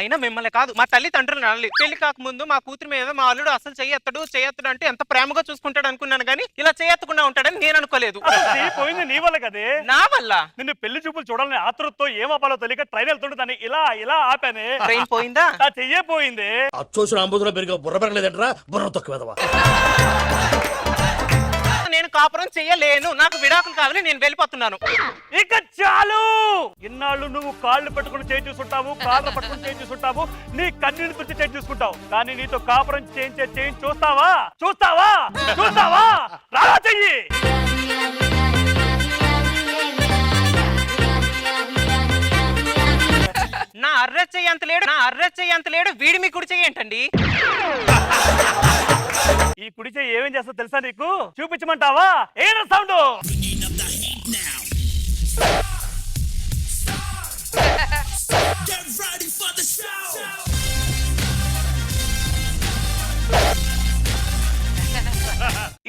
అయినా మిమ్మల్ని కాదు మా తల్లిదండ్రులు అనాలి. పెళ్లి కాకముందు మా కూతురు మీద మా అల్లుడు అసలు చేయెత్తడు అంటే ఎంత ప్రేమగా చూసుకుంటాడు అనుకున్నాను కానీ ఇలా చేయెత్తకుండా ఉంటాడని నేను అనుకోలేదు. పోయింది నీ వల్ల కదే. నా వల్ల నిన్ను పెళ్లి చూపులు చూడాలని ఆతృతతో ఏం ఆపాలో తెలియక ట్రైన్ వెళ్తుంటే దాన్ని ఇలా ఇలా ఆపానే. ట్రైన్ పోయిందా? చెయ్యే పోయింది. అచ్చోసిన అంబుధులో పెరిగే బుర్ర పెరగలేదంటరా, బుర్ర తొక్కువేదవా. నేను కాపురం చెయ్యలేను, నాకు విడాకులు కావాలి, నేను వెళ్ళిపోతున్నాను. ఇక చాలు. ఇన్నాళ్ళు నువ్వు కాళ్ళు పట్టుకుని చేయి చూసుకుంటావు, కాళ్ళు పట్టుకుని చేయి చూసుకుంటావు, నీ కన్నీళ్ళు తుడిచి చేయి చూసుకుంటావు. కానీ నీతో కాపురం చేయించే చేయి చూస్తావా? చూస్తావా? చూస్తావా? రాలా చెయ్యి. నా అర్రెస్ చెయ్యంత లేడు వీడి మీ కుడి చెయ్యి ఏంటండి? ఈ కుడి చెయ్యి ఏమేం చేస్తా తెలుసా నీకు? చూపించమంటావా? ఏదో సౌండ్.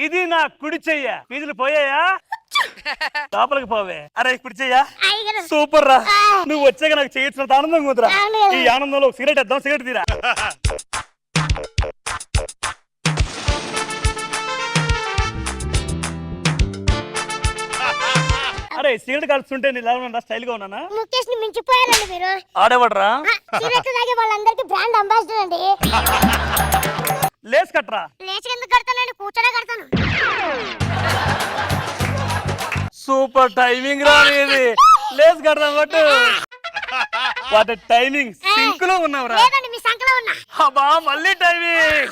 ఇది నా కుడి చెయ్య. ఫీజులు పోయాయా? లోపలికి పోవే. అరే కుడి చెయ్యా సూపర్ రా. నువ్వు వచ్చాక నాకు చేయొచ్చిన ఆనందంగా ఉందిరా. ఈ ఆనందంలో సిగరెట్ వేద్దాం. సిగరెట్ తీరా. అరే సిగరెట్ కాల్చుంటే నేను ఎలా ఉన్నా? స్టైల్ గా ఉన్నానా? ముఖేష్ ని మించిపోయారండి మీరు. ఆడేవాడరా? సిగరెట్ తాగే వాళ్ళందరికీ బ్రాండ్ అంబాసిడర్ అండి. లేస్ కట్టరా. లేచి ఎందుకు కడతానండి? కూర్చోనే కడతాను. సూపర్ టైమింగ్ రా ఇది. లేస్ కడతాం బట్ వాట్ టైమింగ్. సింక్ లో ఉన్నావురా. లేదండి మీ సంకలో ఉన్నా. అబ్బా మళ్ళీ టైమింగ్.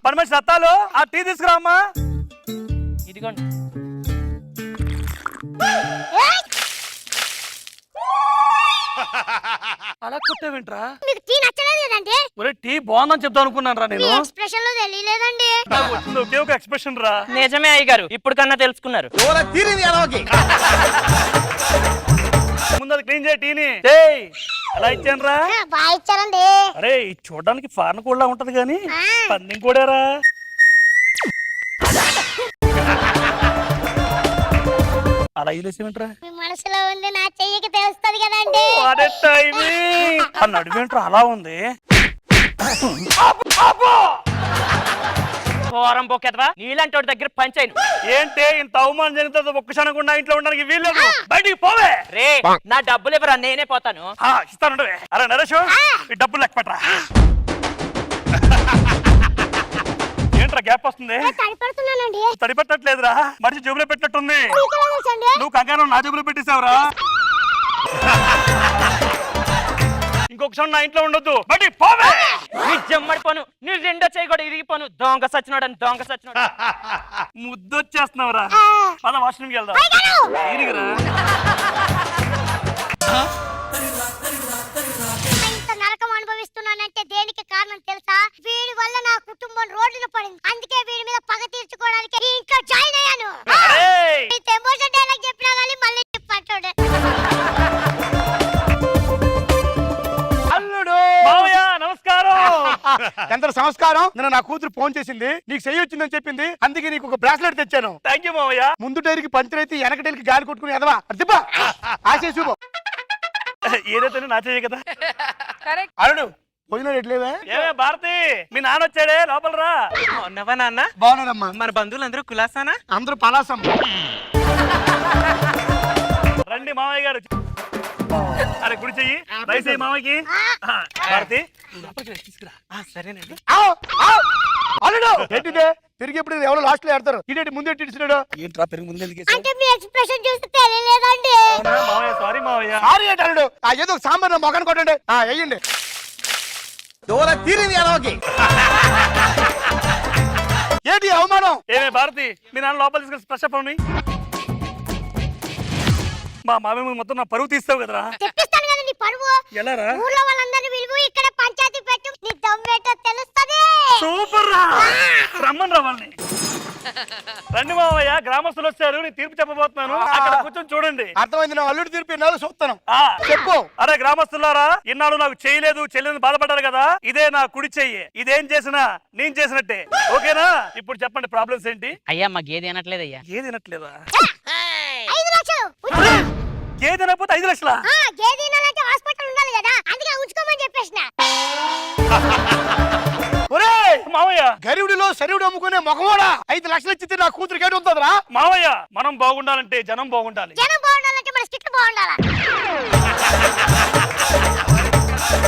పరమేశ్వర సత్తాలు ఆ టీ తీసుకురామ్మా. ఇదిగోండి. అలా కొట్టేవింట్రా? మీకు టీ నచ్చలేదు కదండి? ఒరే టీ బాగుందని చెప్తా అనుకున్నాను రా నేను. ఎక్స్ప్రెషన్ లో తెలియలేదండి. ఒకే ఒక ఎక్స్ప్రెషన్ రా. నిజమే అయ్యగారు, ఇప్పుడు కన్నా తెలుసుకున్నారు. ముందు అది క్లీన్ చేయి టీని. ఎలా ఇచ్చాను రా? బాగా ఇచ్చారండి. అరే చూడడానికి ఫారెన్ కూడా ఉంటది కానీ పందెం కూడారా. అలా ఇలేసేమంటరా? మీ మనసులో ఉంది నా చెయ్యికి తెలుస్తుంది కదండి. నడువేంట్రా అలా ఉంది? నీలాంటి వాడి దగ్గర పంచాయను. ఏంటి ఇంత అవమానం జరిగితే ఒక్క క్షణం కూడా ఇంట్లో ఉండడానికి వీల్లేదు. బయటికి పోవే. రే నా డబ్బులు ఇవ్వరా, నేనే పోతాను. ఇస్తాను. అరే నరేష్ ఈ డబ్బులు లెక్క పెట్టరా. ఏంట్రా గ్యాప్ వస్తుంది? తడిపడుతున్నానండి. తడిపెట్టట్లేదురా, మనిషి జేబులో పెట్టినట్టుంది. నువ్వు కంగారు నా జేబులో పెట్టేసావురా. ఇంకొక క్షణం నా ఇంట్లో ఉండొద్దు. బయటికి పోవే. జమ్మడిపోను, నీ రెండో చేయి కూడా ఇరిగిపోను. దొంగ సచ్చినాడు. ముద్దొచ్చేస్తున్నావురా. పద వాష్రూమ్కి వెళ్దాం. ఇరిగిరా. ఇంత నరకం అనుభవిస్తున్నానంటే దేనికి కారణం తెలుసా? వీడి వల్ల నా కుటుంబం రోడ్డున పడింది. అందుకే వీడి మీద పగ తీర్చుకోవడానికి ఈ ఇంట్లో జాయిన్ అయ్యాను. ఎమోషన్ డైలాగ్ చెప్పినా కానీ మళ్ళీ చెప్పంటాడు. నమస్కారం. ఎంత సంస్కారం. నిన్న నా కూతురు ఫోన్ చేసింది, నీకు చెయ్యి వచ్చిందని చెప్పింది. అందుకే నీకు ఒక బ్రాస్లెట్ తెచ్చాను. థ్యాంక్ యూ మావయ్య. ముందు టైర్కి పంచర్ అయితే వెనక టైర్కి గాలి కొట్టుకుని ఎదవా అర్థపా ఆశే శుభం. ఏదైతే నా చెయ్యి కదా. అరుడు పోయినా ఎట్లేవా? ఏమే భారతి, మీ నాన్న వచ్చాడే, లోపల రా. ఉన్నవా నాన్న? బాగున్నానమ్మా. మన బంధువులందరూ కులాసానా? అందరూ పలాసం. రండి మామయ్య గారు. అరే గుడి చెయ్యి రైస్ అయ్యి మామయ్యకి. భారతి తీసుకురా. సరేనండి. అల్లుడు ఏంటిదే తిరిగి ఎప్పుడు ఎవరో లాస్ట్ లో ఆడతారు. ఇదేంటి ముందు ఎట్టిస్తున్నాడు? ఏంట్రా పెరుగు ముందు ఎందుకు? అంటే మీ ఎక్స్ప్రెషన్ చూస్తే తెలియలేదండి. మామయ్య సారీ మామయ్య. సారీ ఏంటి అల్లుడు? ఏదో సాంబార్ మొగన్ కొట్టండి. వెయ్యండి. ఏంటి అవమానం? ఏమే భారతి, మీ నాన్న లోపల తీసుకొని స్పర్శ పని. మా మామయ్య మొత్తం నా పరువు తీస్తావు కదరా. తెప్పిస్తాను కదా నీ పరువు. ఎలారా? ఊర్లో వాళ్ళందరినీ పిలువు, ఇక్కడ పంచాయతీ పెట్టు, నీ దమ్మేటో తెలుస్తది. సూపర్ రా. రమ్మని రా వాళ్ళని. రండి మామయ్య, గ్రామస్తులు వచ్చారు, నీ తీర్పు చెప్పబోతున్నాను. అక్కడ కూర్చొని చూడండి. అర్థమైంది. నా అల్లుడు తీర్పు ఎన్నాళ్ళు చూస్తాను. చెప్పు. అరే గ్రామస్తులారా, ఇన్నాళ్ళు నాకు చేయలేదు చెల్లెని బాధపడ్డారు కదా, ఇదే నా కుడి చెయ్యి. ఇదేం చేసినా నేను చేసినట్టే. ఓకేనా? ఇప్పుడు చెప్పండి ప్రాబ్లమ్స్ ఏంటి? అయ్యా మా గేదె అనట్లేదయ్యా. గేదె వినట్లేదా? 5 లక్షలు. గేదె అనకపోతే 5 లక్షలా? గేదె వినాలంటే హాస్పిటల్ ఉండాలి అందుకే ఉంచుకోమని చెప్పేసిన. ఒరేయ్ మావయ్య గరివుడిలో శరీరుడు అమ్ముకునే మొగమోడా 5 లక్షలు ఇచ్చితే నా కూతురికి ఏడు ఉంటుందిరా? మావయ్య మనం బాగుండాలంటే జనం బాగుండాలి. జనం బాగుండాలంటే మన స్టిక్ బాగుండాలా?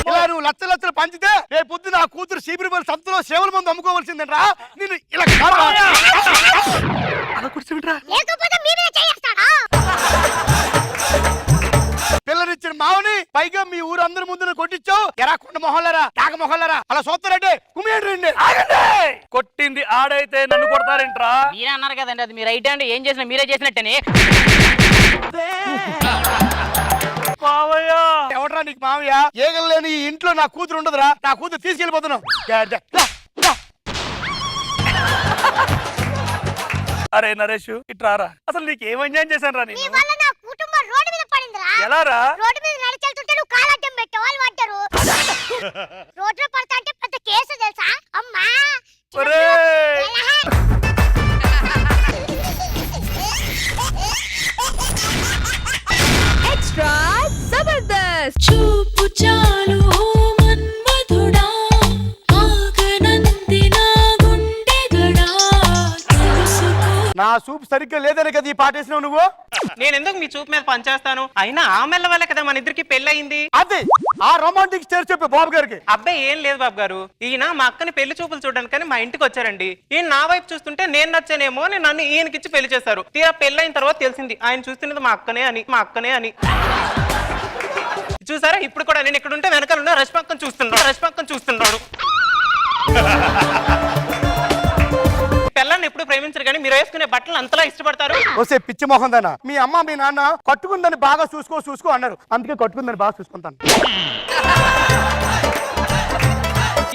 ఇలా నువ్వు లక్షలు పంచితే రేపు పొద్దున నా కూతురు సీబిరిపల్లి సంతలో సేవల మందు అమ్ముకోవాల్సిందేనరా? నేను ఇలా అలా కూర్చోబెట్రా. లేకపోతే మీ మీద చేస్తానా? పిల్లనిచ్చిన మావని పైగా మీ ఊరు అందరి ముందు కొట్టించావు. ఎరా కొండ మొహల్లరా తాగ మొహల్లరా అలా చూస్తారంటే కుమియండి. కొట్టింది ఆడైతే నన్ను కొడతారేంట్రా? మీరే అన్నారు కదండి, అది మీ రైట్ హ్యాండ్, ఏం చేసినా మీరే చేసినట్టేనే. మావయ్య ఎవడరా నీకు మావయ్య? ఏగలేని ఈ ఇంట్లో నా కూతురు ఉండదురా. నా కూతురు తీసుకెళ్ళిపోతున్నావు. అరే నరేష్ ఇట్రారా, అసలు నీకు ఏం అన్యాయం చేశాను రా నీ నేను? వల్ల నా కుటుంబం రోడ్డు మీద పడిందిరా. ఎలారా? రోడ్డు మీద నడిచెళ్తుంటే నువ్వు కాలడ్డం పెట్టావు, వాళ్ళు పడ్డారు. రోడ్లో పడతా అంటే పెద్ద కేసు తెలుసా? అమ్మా ఒరేయ్! ఎక్స్ట్రా జబర్దస్త్ చూపు చాలు ఓ మన్మధుడా ఆగనంది నా గుండెగడా తెలుసుకో. నా సూప్ సరిగ్గా లేదనే కదా ఈ పాట వేసినావు నువ్వు. నేను ఎందుకు మీ చూపు మీద పనిచేస్తాను? అయినా ఆ మెల్ల వల్ల కదా మన ఇద్దరికి పెళ్ళయింది. అదే ఆ రొమాంటిక్ స్టేర్ చెప్పే బాబు గారికి. అబ్బాయి ఏం లేదు బాబు గారు, ఈయన మా అక్కని పెళ్లి చూపులు చూడడానికి మా ఇంటికి వచ్చారండి. ఈయన నా వైపు చూస్తుంటే నేను నచ్చానేమో అని నన్ను ఈయనకిచ్చి పెళ్లి చేశారు. తీరా పెళ్ళైన తర్వాత తెలిసింది ఆయన చూస్తున్నది మా అక్కనే అని. చూసారా, ఇప్పుడు కూడా నేను ఇక్కడ ఉంటే వెనకాల రష్పక్కన చూస్తున్నాడు. పిల్లల్ని ఎప్పుడు ప్రేమించరు కానీ మీరు వేసుకునే బట్టలు అంతలా ఇష్టపడతారు. వస్తే పిచ్చి మొహం దానా, మీ అమ్మ మీ నాన్న కట్టుకుందని బాగా చూసుకో అన్నారు. అందుకే కట్టుకుందని బాగా చూసుకుంటాను.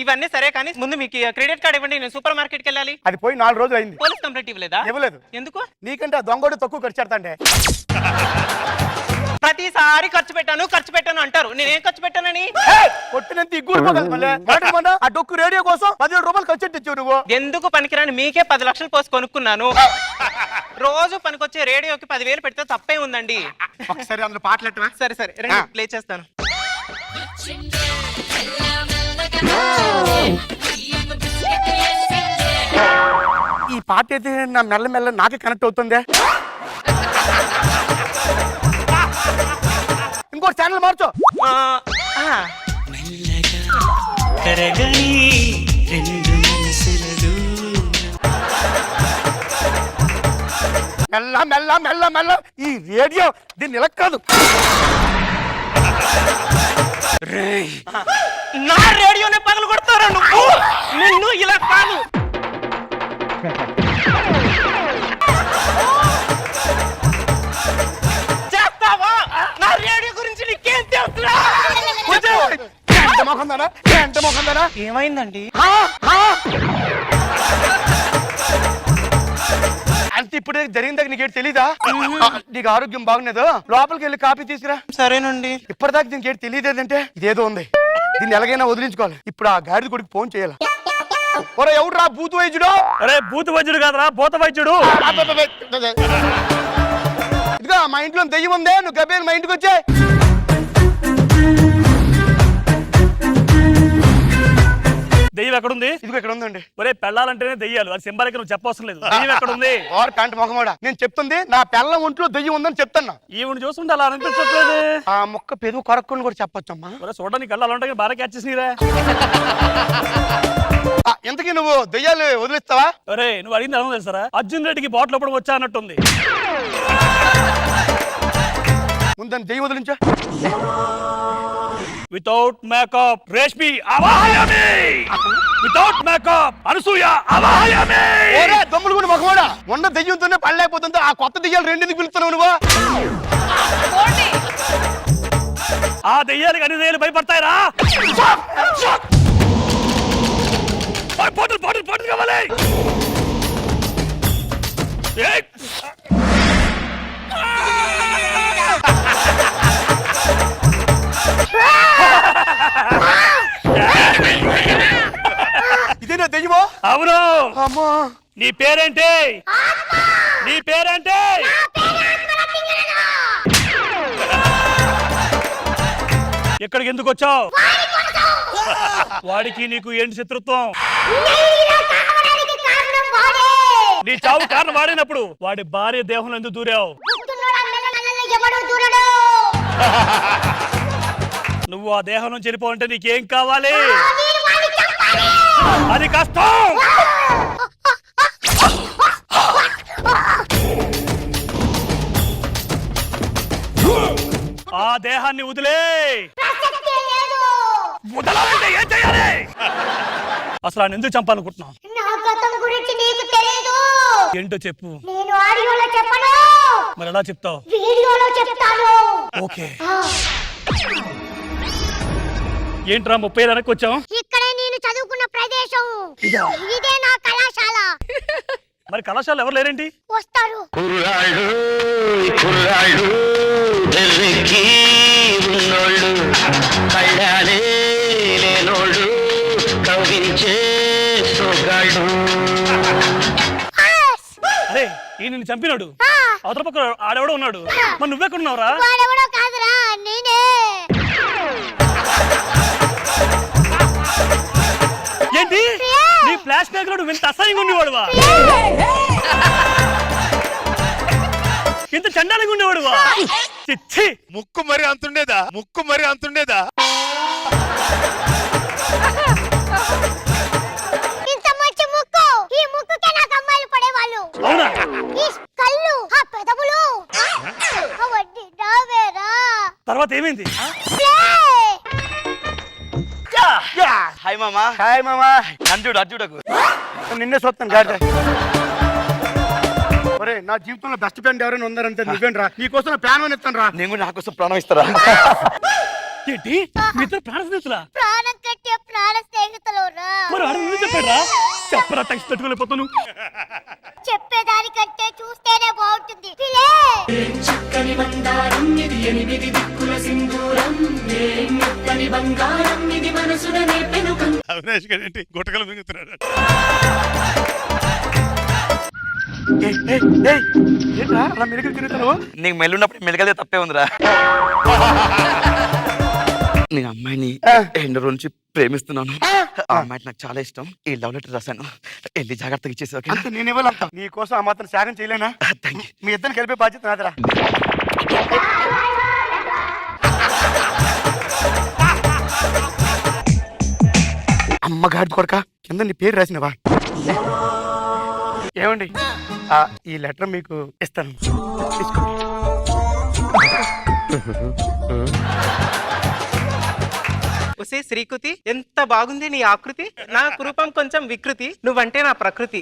ఇవన్నీ సరే కానీ ముందు మీకు క్రెడిట్ కార్డ్ ఇవ్వండి, నేను సూపర్ మార్కెట్కి వెళ్ళాలి. అది పోయి 4 రోజులు అయింది. పోలీస్ కంప్లైంట్ ఇవ్వలేదా? ఇవ్వలేదు. ఎందుకు? నీకంటే ఆ దొంగోడు తక్కువ ఖర్చు పెడతాండే. ప్రతిసారి ఖర్చు పెట్టాను అంటారు. నేనేం ఖర్చు పెట్టానని? కొట్టినంత ఇగ్గుడిపోగలదు మళ్ళీ. మొన్న ఆ డొక్కు రేడియో కోసం 17 రూపాయలు ఖర్చు తెచ్చావు నువ్వు. ఎందుకు పనికిరాని మీకే 10 లక్షలు పోసి కొనుక్కున్నాను. రోజు పనికొచ్చే రేడియోకి 10,000 పెడితే తప్పే ఉందండి. ఒకసారి అందులో పాటలెట్టవా? సరే రండి ప్లే చేస్తాను. ఈ పాట అయితే నా మెల్ల నాకే కనెక్ట్ అవుతుంది. ఇంకోటి ఛానల్ మార్చు. మెల్ల ఈ రేడియో దీన్ని ఇలా కాదు. నా రేడియోనే పగలు కొడతారా నువ్వు? నిన్ను ఇలా కాదు. చేస్తావా? నా రేడియో గురించి నీకేం తెలుసురా? ఎంత మొఖందానా ఏమైందండి? అంటే ఇప్పుడే జరిగిందాక నీకేంటి తెలీదా? నీకు ఆరోగ్యం బాగున్నదో లోపలికి వెళ్ళి కాపీ తీసుకురా. సరేనండి. ఇప్పటిదాకా దీనికి తెలియదేంటంటే ఇదేదో ఉంది, దీన్ని ఎలాగైనా వదిలించుకోవాలి. ఇప్పుడు ఆ గాడిద కొడుకు ఫోన్ చేయాలి. ఒరే ఎవడురా బూతు వైద్యుడు? అరే భూత వైద్యుడు కాదురా, భూత వైద్యుడు. ఇదిగా మా ఇంట్లో దెయ్యం ఉందే, నువ్వు గబ్బేలు మా ఇంటికి వచ్చే. దెయ్యం ఎక్కడుంది? ఇదిగో ఇక్కడ ఉందండి. ఒరే పెళ్ళాలంటేనే దెయ్యాలు, అది సింబాలిక్ నువ్వు చెప్పవసరం లేదు. దెయ్యం ఎక్కడుంది? ఓర్ కంటి మొహమాడా, నేను చెప్తుంది నా పిల్ల ఒంట్లో దెయ్యం ఉందని చెప్తున్నా. ఈవిడ చూస్తుంటే అలా అనిపించట్లేదు. ఆ మొక్క పెరుగు కొరక్కుని కూడా చెప్పొచ్చమ్మా. ఒరే చూడడానికి కళ్ళు అలా ఉంటాయి, బాగా క్యాచ్ చేసినరా. ఎంతకీ నువ్వు దెయ్యాలు వదిలిస్తావా? ఒరే నువ్వు అడిగింది ఎలా తెలుసారా? అర్జున్ రెడ్డికి బాటిల్ అప్పుడు వచ్చా అన్నట్టుంది. ముందని దెయ్యం వదిలించా. వితౌట్ మేకప్ రేష్మి అవాహయామి, వితౌట్ మేకప్ అనసూయ అవాహయామి. ఓరే దమ్ములు కూడా మొహమాడా, ఉన్న దెయ్యంతోనే పడలేకపోతుంది. ఆ కొత్త దెయ్యాలు రెండింటికి పిలుస్తున్నావు నువ్వు. ఆ దెయ్యాలకు అన్ని దెయ్యాలు భయపడతాయిరా. బాటిల్ కావాలి. ఇదేనా దెయ్యమో? అవును. అమ్మా నీ పేరేంటి? నీ పేరేంటి? ఎక్కడికి ఎందుకు వచ్చావు? వాడికి నీకు ఏంటి శత్రుత్వం? నీ చావు కారణం వాడినప్పుడు వాడి భార్య దేహంలో ఎందుకు దూరావు? నువ్వు ఆ దేహం నుంచి వెళ్ళిపోవంటే నీకేం కావాలి? అది కష్టం. ఆ దేహాన్ని వదిలే. వదలాలంటే ఏం చేయాలి? అసలు ఆయన ఎందుకు చంపాలనుకుంటున్నావు? నా గతం గురించి నీకు తెలియదు. ఏంటో చెప్పు. నేను ఆడియోలో చెప్పను. మరి ఎలా చెప్తావు? వీడియోలో చెప్తాను. ఓకే. ఏంట్రా 30 వెనక్కి వచ్చావు? ఇక్కడే నేను చదువుకున్న ప్రదేశం. ఇదే నా కళాశాల. మరి కళాశాల ఎవరు లేరేంటి? వస్తారు. కుర్రాళ్ళు కుర్రాళ్ళు వెర్రెక్కి ఉన్నోళ్ళు కళ్ళాలే లేనోళ్ళు కవించే సొగాళ్ళు. అరే ఈ నిన్ను చంపినాడు. అవతల పక్క ఆడెవడో ఉన్నాడు. మరి నువ్వెక్కడున్నావురా? వాడెవడో కాదురా, నేనే. ఏంటి నీ ఫ్లాష్ బ్యాక్ లో ఇంత అసహ్యంగా ఉండేవాడువా? ఇంత చండాలంగా ఉండేవాడువా? చిచ్చి. ముక్కు మరి అంతుండేదా? ముక్కు మరి అంతుండేదా? ఇంత మంచి ముక్కు, ఈ ముక్కుకే నాకు అమ్మాయిలు పడేవాళ్ళు. అవునా? ఈ కళ్ళు, ఆ పెదవులు, అవన్నీ నావేరా. తర్వాత ఏమైంది? హాయ్ మామా. హాయ్ మామా. అంజుడు అర్జుడకు నిన్నే చూస్తాను గాడిద. ఒరే నా జీవితంలో బెస్ట్ ఫ్రెండ్ ఎవరైనా ఉన్నారంటే నువ్వేంట్రా. నీకోసం నా ప్రాణం ఇస్తాను రా. నేను కూడా నా కోసం ప్రాణం ఇస్తారా? ఏంటి మీ ఇద్దరు ప్రాణ స్నేహితులా? ప్రాణం కట్టే ప్రాణ స్నేహితులురా. మరి వాడు ఎందుకు చెప్పాడురా? చెప్పరా టెక్స్ట్ పెట్టుకోలేకపోతాను. చెప్పేదానికంటే చూస్తేనే బాగుంటుంది. పిలే. చక్కని బంగారం ఇది 8 దిక్కుల సింధూరం మెత్తని బంగారం ఇది మనసున నేపెను అవినాష్ గారు ఏంటి గుట్టకలు మింగుతున్నాడు? ఏంట్రా అలా మెరుగులు తిరుగుతావు? నీకు మెల్లున్నప్పుడు మెలగలే తప్పే ఉందిరా. నేను అమ్మాయిని 2 రోజుల నుంచి ప్రేమిస్తున్నాను. ఆ అమ్మాయికి నాకు చాలా ఇష్టం. ఈ లవ్ లెటర్ రాశాను. వెళ్ళి జాగ్రత్తగా ఇచ్చేసి. ఓకే? అంత నేను ఇవ్వాలంట. నీ కోసం ఆ మాత్రం త్యాగం చేయలేనా? Thank you. మీ ఇద్దరిని కలిపే బాధ్యత నాదిరా. అమ్మగాడి కొడక కింద నీ పేరు రాసినవా? ఏమండి ఈ లెటర్ మీకు ఇస్తాను. తీసుకోండి. ఒసే శ్రీకృతి, ఎంత బాగుంది నీ ఆకృతి. నా రూపం కొంచెం వికృతి, నువ్వంటే నా ప్రకృతి.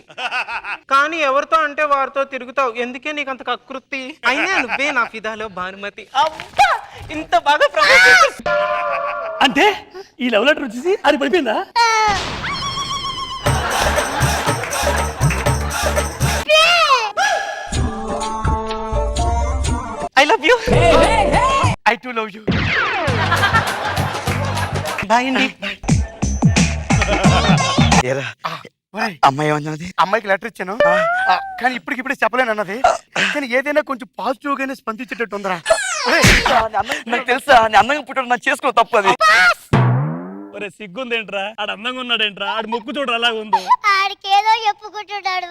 కానీ ఎవరితో అంటే వారితో తిరుగుతావు, ఎందుకే నీకు అంత కకృతి. అయినా నువ్వే నా ఫిదాలో భానుమతి. అబ్బా ఇంత బాగా ప్రపోజ్. అంటే ఈ లవ్ లెటర్ వచ్చేసి అది పడిపోయిందా? I love you. I too love you. Bye అండి. ఏరా అమ్మాయి ఏమన్నది? అమ్మాయికి లెటర్ ఇచ్చాను కానీ ఇప్పటికిప్పుడే చెప్పలేను అన్నది. కానీ ఏదైనా కొంచెం పాజిటివ్ గానే స్పందించేటట్టు ఉందరా. నాకు తెలుసా నీ అందంగా పుట్టడం నాకు చేసుకో తప్పది. ఒరే సిగ్గుందేంట్రా? ఆడు అందంగా ఉన్నాడేంట్రా? ఆడు ముక్కు చూడరు అలాగ ఉంది. ఆడికేదో చెప్పుకుంటున్నాడు.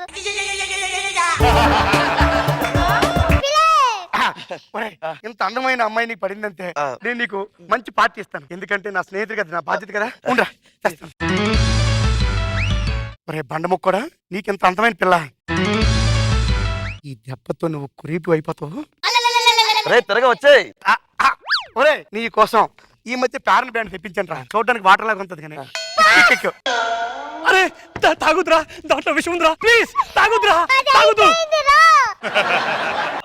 ఇంత అందమైన అమ్మాయి నీకు పడిందంటే నేను నీకు మంచి పార్టీ ఇస్తాను. ఎందుకంటే నా స్నేహితుడు కదా, నా బాధ్యత కదా. ఉండరా తెస్తాను. ఒరే బండముక్క కూడా నీకెంత అందమైన పిల్ల. ఈ దెబ్బతో నువ్వు కురీటు అయిపోతావు. రే త్వరగా వచ్చేయ్. ఒరే నీ కోసం ఈ మధ్య ప్యారన్ బ్యాండ్ తెప్పించాను రా. చూడడానికి వాటర్ లాగా ఉంటది కానీ. అరే తాగుద్రా, దాంట్లో విషయం ఉందిరా. ప్లీజ్ తాగుద్రా, తాగుద్దు.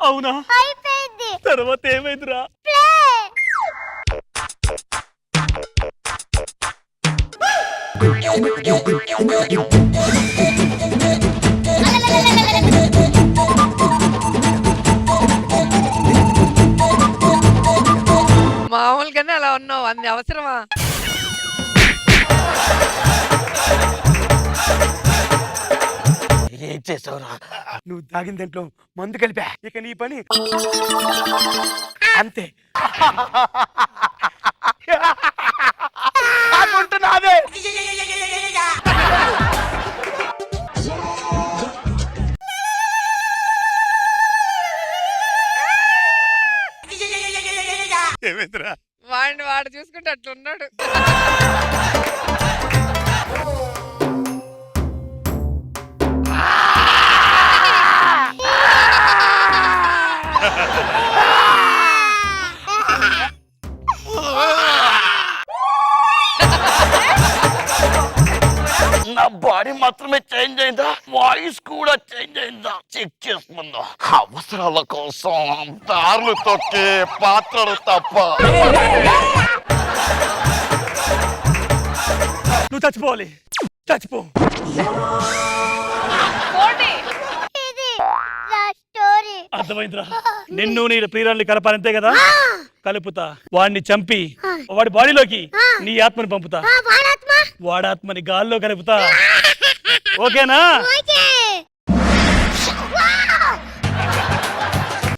అవునా? అయిపోయింది. తర్వాత ఏమైందిరా? మామూలుగానే అలా ఉన్నావు, అన్ని అవసరమా? ఏం చేసావురా? నువ్వు తాగిన దాంట్లో మందు కలిపా. ఇక నీ పని అంతే. ఆ గుంట నాదే. ఏమైందిరా? వాడిని వాడు చూసుకుంటే అట్లున్నాడు. నా బాడీ మాత్రమే చేంజ్ అయిందా, వాయిస్ కూడా చేంజ్ అయిందా చెక్ చేసుకుందా. అవసరాల కోసం దారులు తొక్కే పాత్రలు తప్ప. నువ్వు చచ్చిపోవాలి, చచ్చిపో. ఇది నా స్టోరీ. అర్థమైందిరా? నిన్ను నీ ప్రియురాల్ని కలపాలంతే కదా. కలుపుతా, వాడిని చంపి వాడి బాడీలోకి నీ ఆత్మని పంపుతా, వాడాత్మ. వాడాత్మని గాల్లో కలుపుతా. ఓకేనా? ఓకే.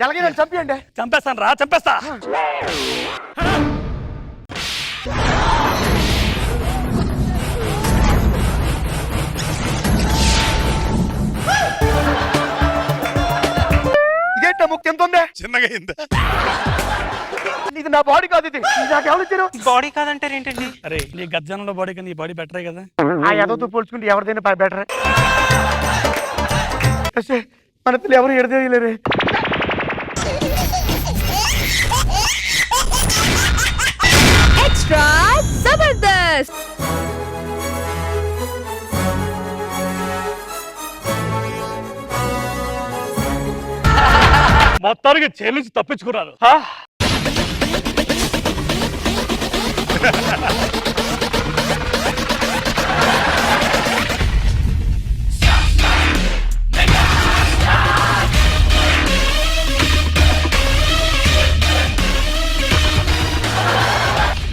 ఎలాగైనా చంపియండి. చంపేస్తాను రా, చంపేస్తా. ఇదేంట ముక్తి ఎంత ఉందే? చిన్నగా అయిందా? ఇది నా బాడీ కాదు, ఇది నాకు ఎవరు ఇచ్చారు? బాడీ కాదంటారు ఏంటండి? అరే నీ గజ్జనంలో బాడీ కన్నా నీ బాడీ బెటరే కదా. ఆ ఎదతో పోల్చుకుంటే ఎవరిదైనా బెటర్. మన పిల్లలు ఎవరు ఎడదేయలేరే. ఎక్స్ట్రా జబర్దస్త్. మొత్తానికి జైలు నుంచి తప్పించుకున్నాను.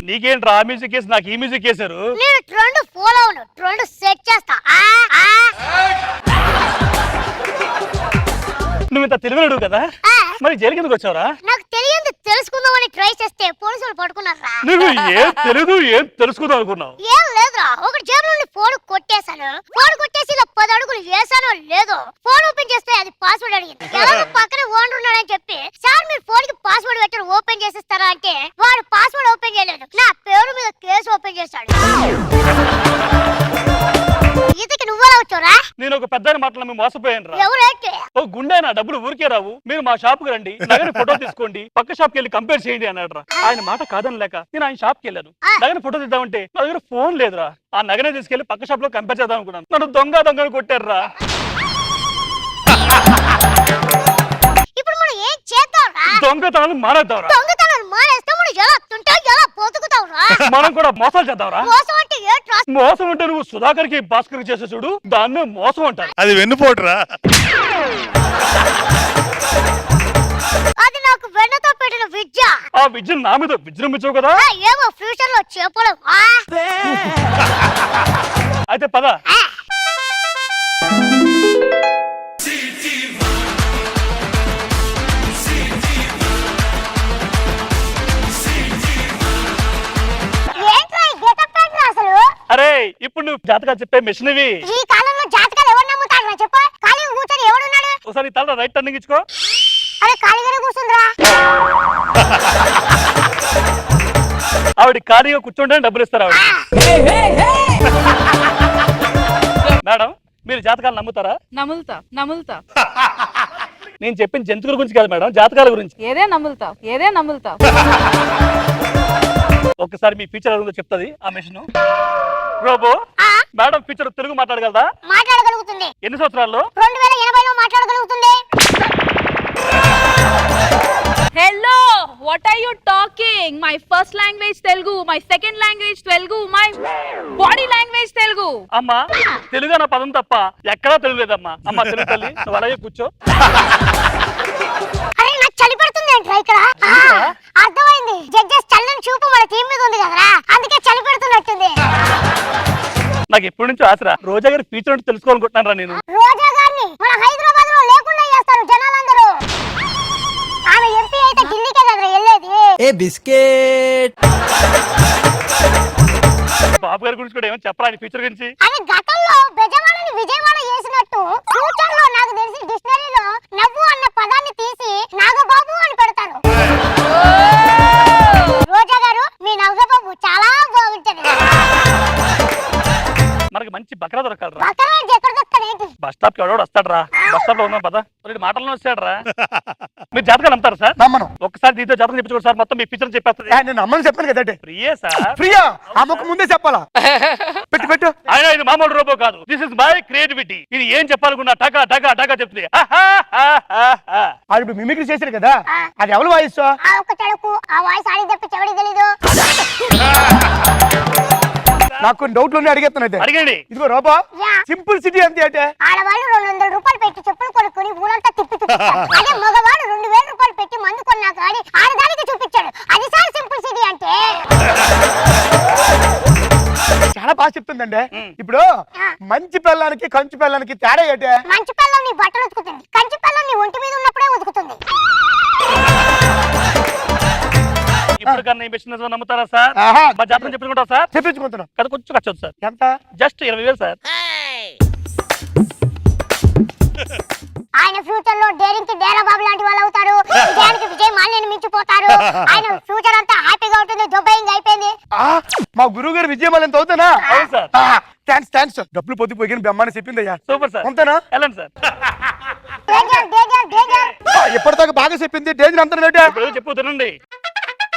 నీకేంట్రా ఆ మ్యూజిక్ వేసి నాకు ఈ మ్యూజిక్ వేశారు? నేను ట్రెండ్ ఫాలో అవును, ట్రెండ్ సెట్ చేస్తా. నువ్వు ఇంత తెలివైనడు కదా, మరి జైలు కిందకు వచ్చావురా? నాకు తెలియంది తెలుసుకుందామని ట్రై చేస్తే పోలీసులు పట్టుకున్నారా. నువ్వు ఏం తెలియదు, ఏం తెలుసుకుందాం అనుకున్నావు? ఏం లేదురా, ఒకటి జేబులో నుండి ఫోన్ కొట్టేశాను. ఫోన్ కొట్టేసి ఇలా 10 అడుగులు వేసానో లేదో ఫోన్ ఓపెన్ చేస్తే అది పాస్వర్డ్ అడిగింది. ఎలాగో పక్కనే ఓనర్ ఉన్నాడని చెప్పి, సార్ మీరు ఫోన్ కి పాస్వర్డ్ పెట్టారు ఓపెన్ చేసేస్తారా అంటే వాడు పాస్వర్డ్ ఓపెన్ చేయలేదు, నా పేరు మీద కేసు ఓపెన్ చేశాడు. ఈతకి నువ్వెలా వచ్చావురా? నేను ఒక పెద్ద మాటలు నమ్మి మోసపోయాను రా. ఎవరైతే ఓ గుండె నా డబ్బులు ఊరికే రావు, మీరు మా షాప్ కు రండి, నగర ఫోటో తీసుకోండి, పక్క షాప్ కి వెళ్ళి కంపేర్ చేయండి అన్నాడు రా. ఆయన మాట కాదని లేక నేను ఆయన షాప్ కి వెళ్ళాను. నగర ఫోటో తీద్దామంటే నా దగ్గర ఫోన్ లేదురా. ఆ నగనే తీసుకెళ్లి పక్క షాప్ లో కంపేర్ చేద్దాం అనుకున్నాను. నన్ను దొంగ కొట్టారు రా. ఇప్పుడు మనం ఏం చేద్దాంరా? దొంగతనాలు మానేద్దాంరా. దొంగతనాలు మానేస్తే మనం ఎలా తింటాం, ఎలా బతుకుతాంరా? మనం కూడా మోసాలు చేద్దాంరా. మోసం అంటే ఏంట్రా? మోసం అంటే నువ్వు సుధాకర్ కి భాస్కర్ కి చేసే చూడు, దాన్నే మోసం అంటారు. అది వెన్నుపోటురా. అది నాకు వెన్నతో పెట్టిన విద్య. ఆ విద్య నా మీద విజృంభించవు కదా. ఏమో ఫ్యూచర్ లో చెప్పలేం. అయితే పద. అరే ఇప్పుడు నువ్వు జాతకాలు చెప్పే మిషన్ ఇవి. ఈ కాలంలో జాతకాలు ఎవరు నమ్ముతారు చెప్పు? ఖాళీగా కూర్చొని ఎవడున్నాడు? ఒకసారి తల రైట్ టర్నింగ్ ఇచ్చుకో. అరే ఖాళీగానే కూర్చుందిరా. ఆవిడ ఖాళీగా కూర్చుంటే డబ్బులు ఇస్తారు ఆవిడ. మేడం మీరు జాతకాలు నమ్ముతారా? నమ్ములుతా. నేను చెప్పిన జంతువుల గురించి కాదు మేడం, జాతకాల గురించి. ఏదే నమ్ములుతా. ఒకసారి మీ ఫీచర్ అడుగుతో చెప్తుంది ఆ machine. Robo madam feature Telugu మాట్లాడగలదా? మాట్లాడగలుగుతుంది. ఎన్ని సంవత్సరాల్లో? 2080లో మాట్లాడగలుగుతుంది. Hello, what are you talking? My first language Telugu, my second language Telugu, my body language Telugu. అమ్మా తెలుగు అన్న పదం తప్ప ఎక్కడా తెలుగు లేదమ్మా. అమ్మా తెలుగు తల్లి నువ్వు అలాగే కూర్చో. అరే నాకు చలి పెడుతుంది ఏంట్రా ఇక్కడ? అర్థమైంది, జడ్జెస్ చల్లని చూపు మన టీం మీద ఉంది కదరా, అందుకే చలి పెడుతున్నట్టుంది. నాకు ఎప్పటి నుంచో ఆసరా రోజా గారి ఫీచర్ అంటే తెలుసుకోవాలనుకుంటున్నాను రా నేను. రోజా గారిని మన హైదరాబాద్ లో లేకుండా చేస్తారు జనాలందరూ. ఆమె ఎంపీ అయితే ఢిల్లీకే కదా వెళ్ళేది. ఏ బిస్కెట్ బాబు గారి గురించి కూడా ఏమో చెప్పరా నీ ఫ్యూచర్ గురించి? అని గతంలో బెజవాడని విజయవాడ చేసినట్టు ఫ్యూచర్ లో నాకు తెలిసి డిక్షనరీలో నవ్వు అన్న పదాన్ని తీసి నాగబాబు అని పెడతారు. రోజా గారు మీ నాగబాబు చాలా బాగుంటాడు. మనకి మంచి బకరా దొరకాలరా. బకరాజ్ ఎక్కడ దొరుకుతాడేంటి? బస్ స్టాప్ కి ఎవడో వస్తాడరా. బస్ స్టాప్ లో ఉన్నాం పదా మాటల్లో వచ్చాడరా. మీరు జాతకాలు నమ్ముతారు సార్? నమ్మను. ఒకసారి దీంతో జాతకం చెప్పించుకోండి సార్, మొత్తం మీ ఫ్యూచర్ చెప్పేస్తుంది. నేను నమ్మని చెప్పాను కదంటే. ప్రియే సార్. ప్రియా ఆ ముఖ ముందే చెప్పాలా? పెట్టు పెట్టు. ఆయన ఇది మామూలు రోబో కాదు. This is my creativity. ఇది ఏం చెప్పాలనుకున్నా టకా టకా టకా చెప్తుంది. అది ఇప్పుడు మిమిక్రీ చేశారు కదా, అది ఎవరు వాయిస్? ఆ ఒక్క చెడుకు ఆ వాయిస్ ఆడి తప్పి చెవిడి తెలీదు. నాకు కొన్ని డౌట్లు ఉన్నాయి, అడిగేస్తాను అయితే. అడిగండి. ఇదిగో రోబో, యా. సింపుల్ సిటీ అంతే అంటే ఆడవాళ్ళు 200 రూపాయలు పెట్టి చెప్పులు కొనుక్కొని ఊరంతా తిప్పి చూపిస్తారు. అదే మగవాడు 2000 రూపాయలు పెట్టి మందు కొన్నాక ఆడదానికి చూపించాడు. అది సార్ సింపుల్ సిటీ అంటే. చాలా బాగా చెప్తుందండి. ఇప్పుడు మంచి పిల్లానికి కంచు పిల్లానికి తేడా ఏంటే? మంచి పిల్లం నీ బట్టలు ఉతుకుతుంది, కంచి పిల్లం నీ ఒంటి మీద ఉన్నప్పుడే ఉతుకుతుంది. ఇప్పుడు కన్నా ఈ బిజినెస్ నమ్ముతారా సార్? ఆహా. మా జాతకం చెప్పుకుంటారా సార్? చెప్పించుకుంటున్నాం కదా కొంచెం ఖర్చు అవుతుంది సార్. ఎంత? Just 20,000 sir. ఆయన ఫ్యూచర్ లో డేరింగ్ కి డేరా బాబు లాంటి వాళ్ళు అవుతారు. విజయానికి విజయ్ మాల్యాన్ని మించిపోతారు. ఆయన ఫ్యూచర్ అంతా హ్యాపీగా ఉంటుంది. దుబాయింగ్ అయిపోయింది. మా గురువు గారు విజయమాల ఎంత అవుతానా? అవును సార్. Thanks thanks. డబ్బులు పొద్దు పోయి బ్రహ్మాన్ని చెప్పింది అయ్యా. Super sir. అంతేనా? వెళ్ళండి సార్. Danger danger danger. ఎప్పటిదాకా బాగా చెప్పింది, డేంజర్ అంతా ఇప్పుడు చెప్పు తినండి.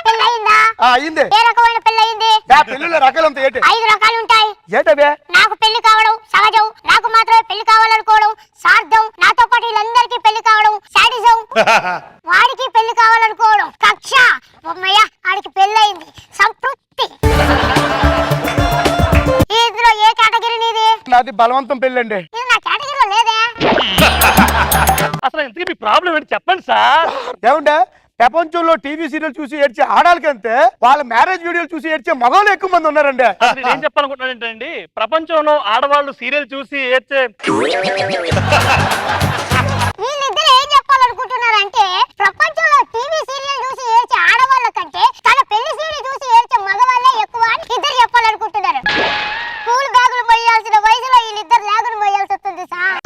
పెళ్ళయిందా? అయింది. ఏ రకమైన పెళ్ళయింది? పెళ్ళిళ్ళ రకాలు అంత ఏంటి? 5 రకాలు ఉంటాయి. ఏంటవే? నాకు పెళ్లి కావడం సహజం, నాకు మాత్రమే పెళ్లి కావాలనుకోవడం సార్థం, నాతో పాటు వీళ్ళందరికీ పెళ్లి కావడం సాడిజం, వాడికి పెళ్లి కావాలనుకోవడం కక్ష. అమ్మయ్య ఆడికి పెళ్ళయింది, సంతృప్తి. ఇందులో ఏ కేటగిరీ నీది? నాది బలవంతం పెళ్ళండి. ఇది నా కేటగిరీలో లేదే. అసలు ఇంతకీ మీ ప్రాబ్లం ఏంటి చెప్పండి సార్. ఏమంటే ప్రపంచంలో టీవీ సీరియల్ చూసి ఏడ్చే ఆడాలకంటే వాళ్ళ మ్యారేజ్ వీడియోలు చూసి ఏడ్చే మగవాళ్ళు ఎక్కువ మంది ఉన్నారండి. అసలు నేను ఏం చెప్పాలనుకుంటున్నాను ఏంటండి, ప్రపంచంలో ఆడవాళ్ళు సీరియల్ చూసి ఏడ్చే వీళ్ళిద్దరు ఏం చెప్పాలనుకుంటున్నారంటే ప్రపంచంలో టీవీ సీరియల్ చూసి ఏడ్చే ఆడవాళ్ళ కంటే తన పెళ్లి సీరియల్ చూసి ఏడ్చే మగవాళ్ళే ఎక్కువ అని ఇద్దరు చెప్పాలనుకుంటున్నారు. స్కూల్ బ్యాగులు మొయ్యాల్సిన వయసులో వీళ్ళిద్దరు లాగులు మొయ్యాల్సి వస్తుంది సార్.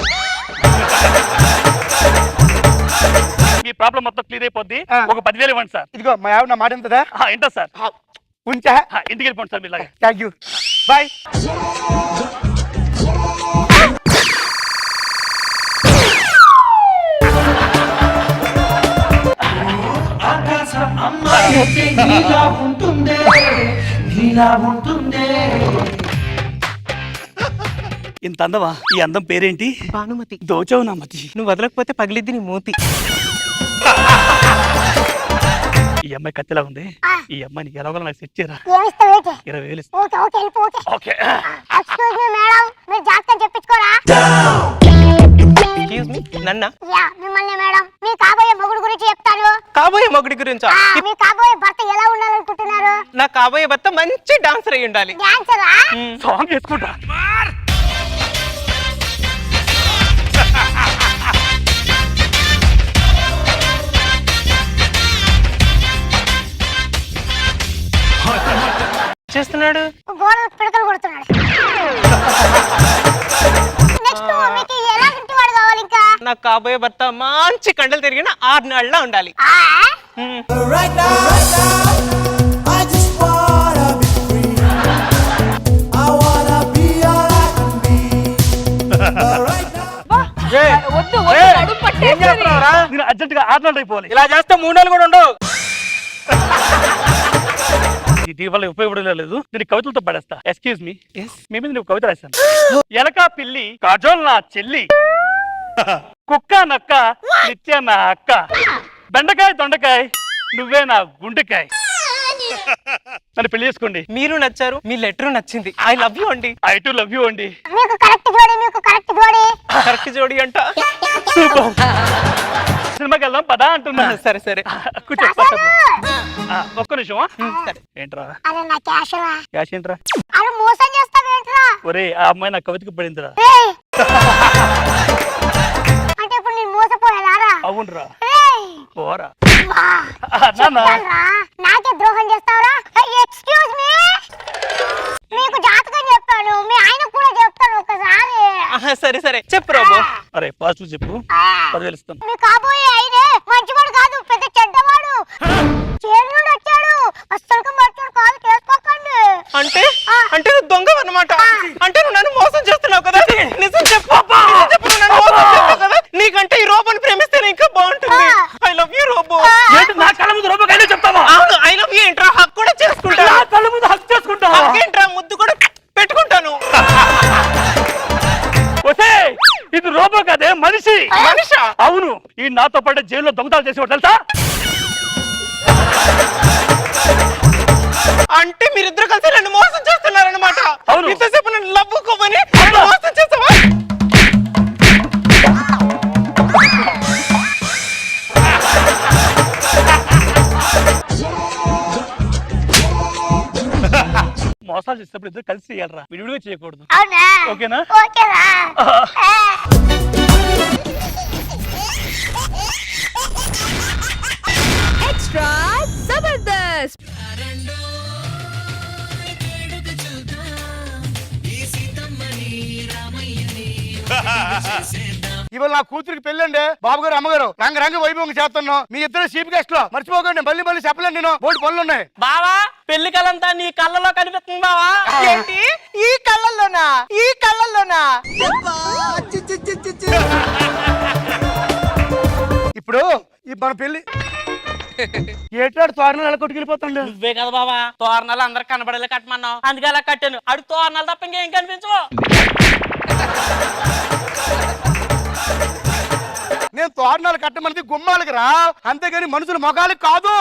మీ ప్రాబ్లం మొత్తం క్లియర్ అయిపోద్ది. ఒక 10,000 ఇవ్వండి సార్. ఇదిగో మా ఆవిడ నా మాట ఎంతదా? ఏంటో సార్. ఉంచా? ఇంటికి వెళ్ళిపోండి సార్ మీలాగా. Thank you, bye. ఇంత అందమా? ఈ అందం పేరేంటి? భానుమతి. దోచవు నా మతి. నువ్వు వదలకపోతే పగిలిద్ది నీ మూతి. ఈ అమ్మాయి కత్తిలా ఉంది. ఈ అమ్మాయిని ఎలాగో నాకు సెట్ చేయరా. ఏమిస్తావు ఏంటి? 20,000 ఇస్తా. ఓకే ఓకే వెళ్ళిపో. Okay okay. Excuse me madam, మీరు జాతకం చెప్పించుకోరా? ఎక్స్క్యూజ్ మీ, నన్న యా మిమ్మల్ని మేడం. మీ కాబోయే మొగుడు గురించి చెప్తాను. కాబోయే మొగుడి గురించా? మీ కాబోయే భర్త ఎలా ఉండాలనుకుంటున్నారు? నా కాబోయే భర్త మంచి డాన్సర్ అయి ఉండాలి. డాన్సరా? సాంగ్ వేసుకుంటా. చేస్తున్నాడు గోడ పిడకలు కొడుతున్నాడు. నెక్స్ట్ మీకు ఎలాంటి వాడు కావాలి ఇంకా? నాకు కాబోయే భర్త మంచి కండలు తిరిగిన 6 నెలల్లో ఉండాలి. వద్దు నడుము పట్టేస్తుంది. నేను అర్జెంట్ గా 6 నెలలు అయిపోవాలి. ఇలా చేస్తే 3 నెలలు కూడా ఉండవు. దీనివల్ల ఉపయోగపడలేదు. నేను కవితలతో పడేస్తా. ఎక్స్క్యూజ్ మీ, మీ మీద నువ్వు కవిత రాశాను. ఎలక పిల్లి కాజోల్ నా చెల్లి, కుక్క నక్క నిత్య నా అక్క, బెండకాయ దొండకాయ నువ్వే నా గుండెకాయ. నన్ను పెళ్లి చేసుకోండి. మీరు నచ్చారు, మీ లెటర్ నచ్చింది. ఐ లవ్ యూ అండి. ఐ టు లవ్ యూ అండి. మీకు కరెక్ట్ జోడి, మీకు కరెక్ట్ జోడి. కరెక్ట్ జోడి అంట. సూపర్. సినిమాకి వెళ్దాం పదా అంటున్నా. సరే సరే కూర్చో. ఒక్క నిమిషమా? సరే. ఏంట్రా అరే నా క్యాష్ రా. క్యాష్ ఏంట్రా? అరే మోసం చేస్తావేంట్రా? ఒరే ఆ అమ్మాయి నా కవితకి పడిందిరా. అంటే ఇప్పుడు నేను మోసపోయేలారా? అవునరా. రేయ్ పోరా వా, నాన్న చెప్పానురా, నాకే ద్రోహం చేస్తావరా? ఎక్స్క్యూజ్ మీ, మీకు జాతకం చెప్పాను, మీ ఆయన కూడా చెప్తాను ఒకసారి. సరే సరే చెప్పు రోబో. అరే పాజిటివ్ చెప్పు, 10,000 ఇస్తాను. మీ కాబోయే ఆయనే మంచివాడు కాదు, పెద్ద చెడ్డవాడు. చేరుడు వచ్చాడు, అస్సలు మంచోడు కాదు, చేసుకోకండి. అంటే అంటే నువ్వు దొంగ అన్నమాట. అంటే నువ్వు నన్ను మోసం చేస్తున్నావు కదా. నిజం చెప్పు, నిజం చెప్పు, నువ్వు నన్ను మోసం చేస్తున్నావు కదా. నీకంటే ఈ రోబోని ప్రేమిస్తేనే ఇంకా బాగుంటుంది. I love you robot. ఏంటి నా కళ్ళ ముందు రోబో కైనా చెప్తావా? అవును, ఐ లవ్ యూ ఏంట్రా, హక్ కూడా చేసుకుంటా. నా కళ్ళ ముందు హక్ చేసుకుంటావా? హక్ ఏంట్రా, ముద్దు కూడా పెట్టుకుంటాను. ఇది రోబో కదే, మనిషి. మనిషా? అవును, ఈ నాతో పాటు జైల్లో దొంగతనాలు చేసేవాడు తెలుసా? అంటే మీరిద్దరు కలిసి నన్ను మోసం చేస్తున్నారన్నమాట. అవును. ఇంతసేపు నన్ను లవ్వుకోమని నన్ను మోసం చేస్తావా? మోసాలు చేసేటప్పుడు ఇద్దరు కలిసి చేయాలరా, విడివిడిగా చేయకూడదు. అవునా? ఓకేనా? ఓకేరా. ఎక్స్ట్రా జబర్దస్త్. ఇవాళ నా కూతురికి పెళ్ళండి. బాబు గారు అమ్మగారు రంగ వైభవం చేస్తున్నాం. మీ ఇద్దరు చీఫ్ గెస్ట్ లో మర్చిపోకండి. మళ్ళీ చెప్పలేను, నేను బోర్డు పనులు ఉన్నాయి. బావా, పెళ్లి కలంతా నీ కళ్ళలో కనిపిస్తుంది బావా. ఏంటి ఈ కళ్ళల్లోనా? ఈ కళ్ళల్లోనా? ఇప్పుడు ఈ మన పెళ్లి ఏటాడు తోరణాలు ఎలా కొట్టుకెళ్ళిపోతాండు. నువ్వే కదా బావా తోరణాలు అందరికి కనబడేలా కట్టమన్నావు, అందుకే అలా కట్టాను. అడు తోరణాలు తప్ప ఇంకేం కనిపించవు. నేను తోరణాలు కట్టమన్నది గుమ్మాలకి రా, అంతేగాని మనుషుల మొగాలకి కాదు.